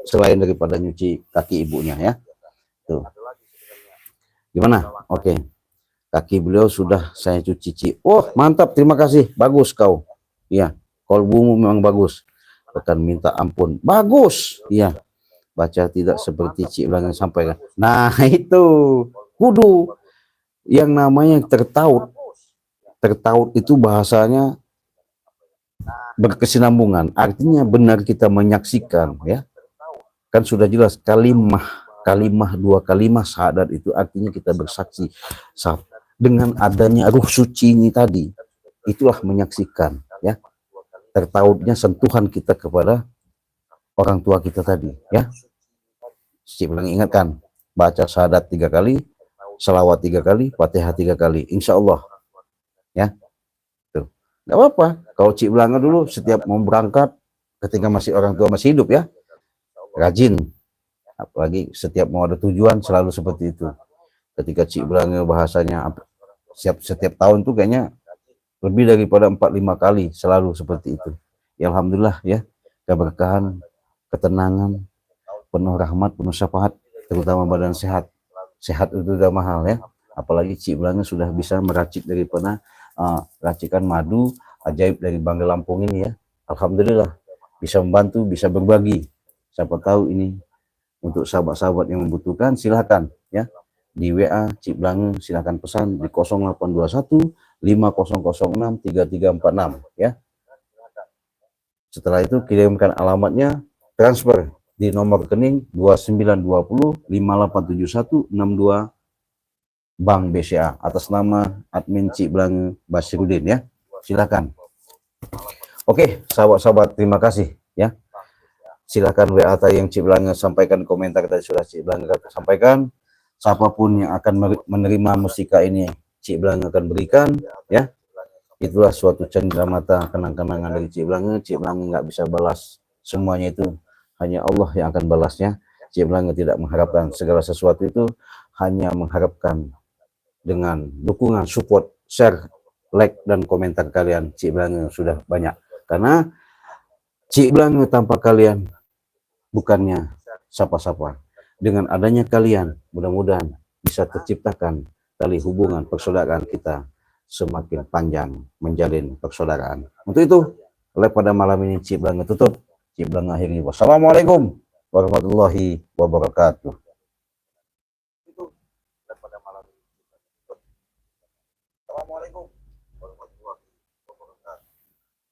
selain daripada nyuci kaki ibunya, ya. Tuh. Gimana? Oke. Kaki beliau sudah saya cuci. Oh, mantap, terima kasih. Bagus kau. Iya, kolbumu memang bagus. Akan minta ampun. Bagus. Iya. Baca tidak seperti Cik Blange sampaikan. Nah, itu kudu yang namanya tertaut. Tertaut itu bahasanya berkesinambungan. Artinya benar kita menyaksikan, ya. Kan sudah jelas kalimah 2 kalimah syahadat itu artinya kita bersaksi. Dengan adanya ruh suci ini tadi, itulah menyaksikan, ya. Tertautnya sentuhan kita kepada orang tua kita tadi, ya. Cik Blange ingatkan, baca syahadat 3 kali, selawat 3 kali, fatihah 3 kali, insya Allah, ya. Tuh. Gak apa-apa, kalau Cik Blange dulu setiap mau berangkat, ketika masih orang tua masih hidup, ya, rajin, apalagi setiap mau ada tujuan selalu seperti itu. Ketika Cik Blange bahasanya setiap tahun tuh kayaknya lebih daripada 4-5 kali selalu seperti itu. Ya, alhamdulillah, ya, keberkahan, ketenangan, penuh rahmat, penuh syafaat, terutama badan sehat. Sehat itu udah mahal, ya. Apalagi Cik Blange sudah bisa meracik daripada racikan madu ajaib dari Bangga Lampung ini, ya. Alhamdulillah, bisa membantu, bisa berbagi. Siapa tahu ini untuk sahabat-sahabat yang membutuhkan, silakan, ya. Di WA Cik Blange silakan pesan di 0821 5006 3346, ya. Setelah itu kirimkan alamatnya, transfer di nomor rekening 2920 5871 62 Bank BCA atas nama admin Cik Blang Basirudin ya. Silakan. Oke, sahabat-sahabat, terima kasih ya. Silakan WA tadi yang Cik Blang sampaikan, komentar tadi sudah Cik Blang sampaikan. Siapapun yang akan menerima musika ini Cik Blang akan berikan ya. Itulah suatu cendera mata kenang-kenangan dari Cik Blang. Cik Blang nggak bisa balas semuanya, itu hanya Allah yang akan balasnya. Cik Blang tidak mengharapkan segala sesuatu itu, hanya mengharapkan dengan dukungan, support, share, like, dan komentar kalian. Cik Blang sudah banyak. Karena Cik Blang tanpa kalian bukannya siapa-siapa. Dengan adanya kalian, mudah-mudahan bisa terciptakan tali hubungan persaudaraan kita semakin panjang, menjalin persaudaraan. Untuk itu, live pada malam ini Cik Blang tutup. Cik Blang akhiri. Wassalamualaikum warahmatullahi wabarakatuh.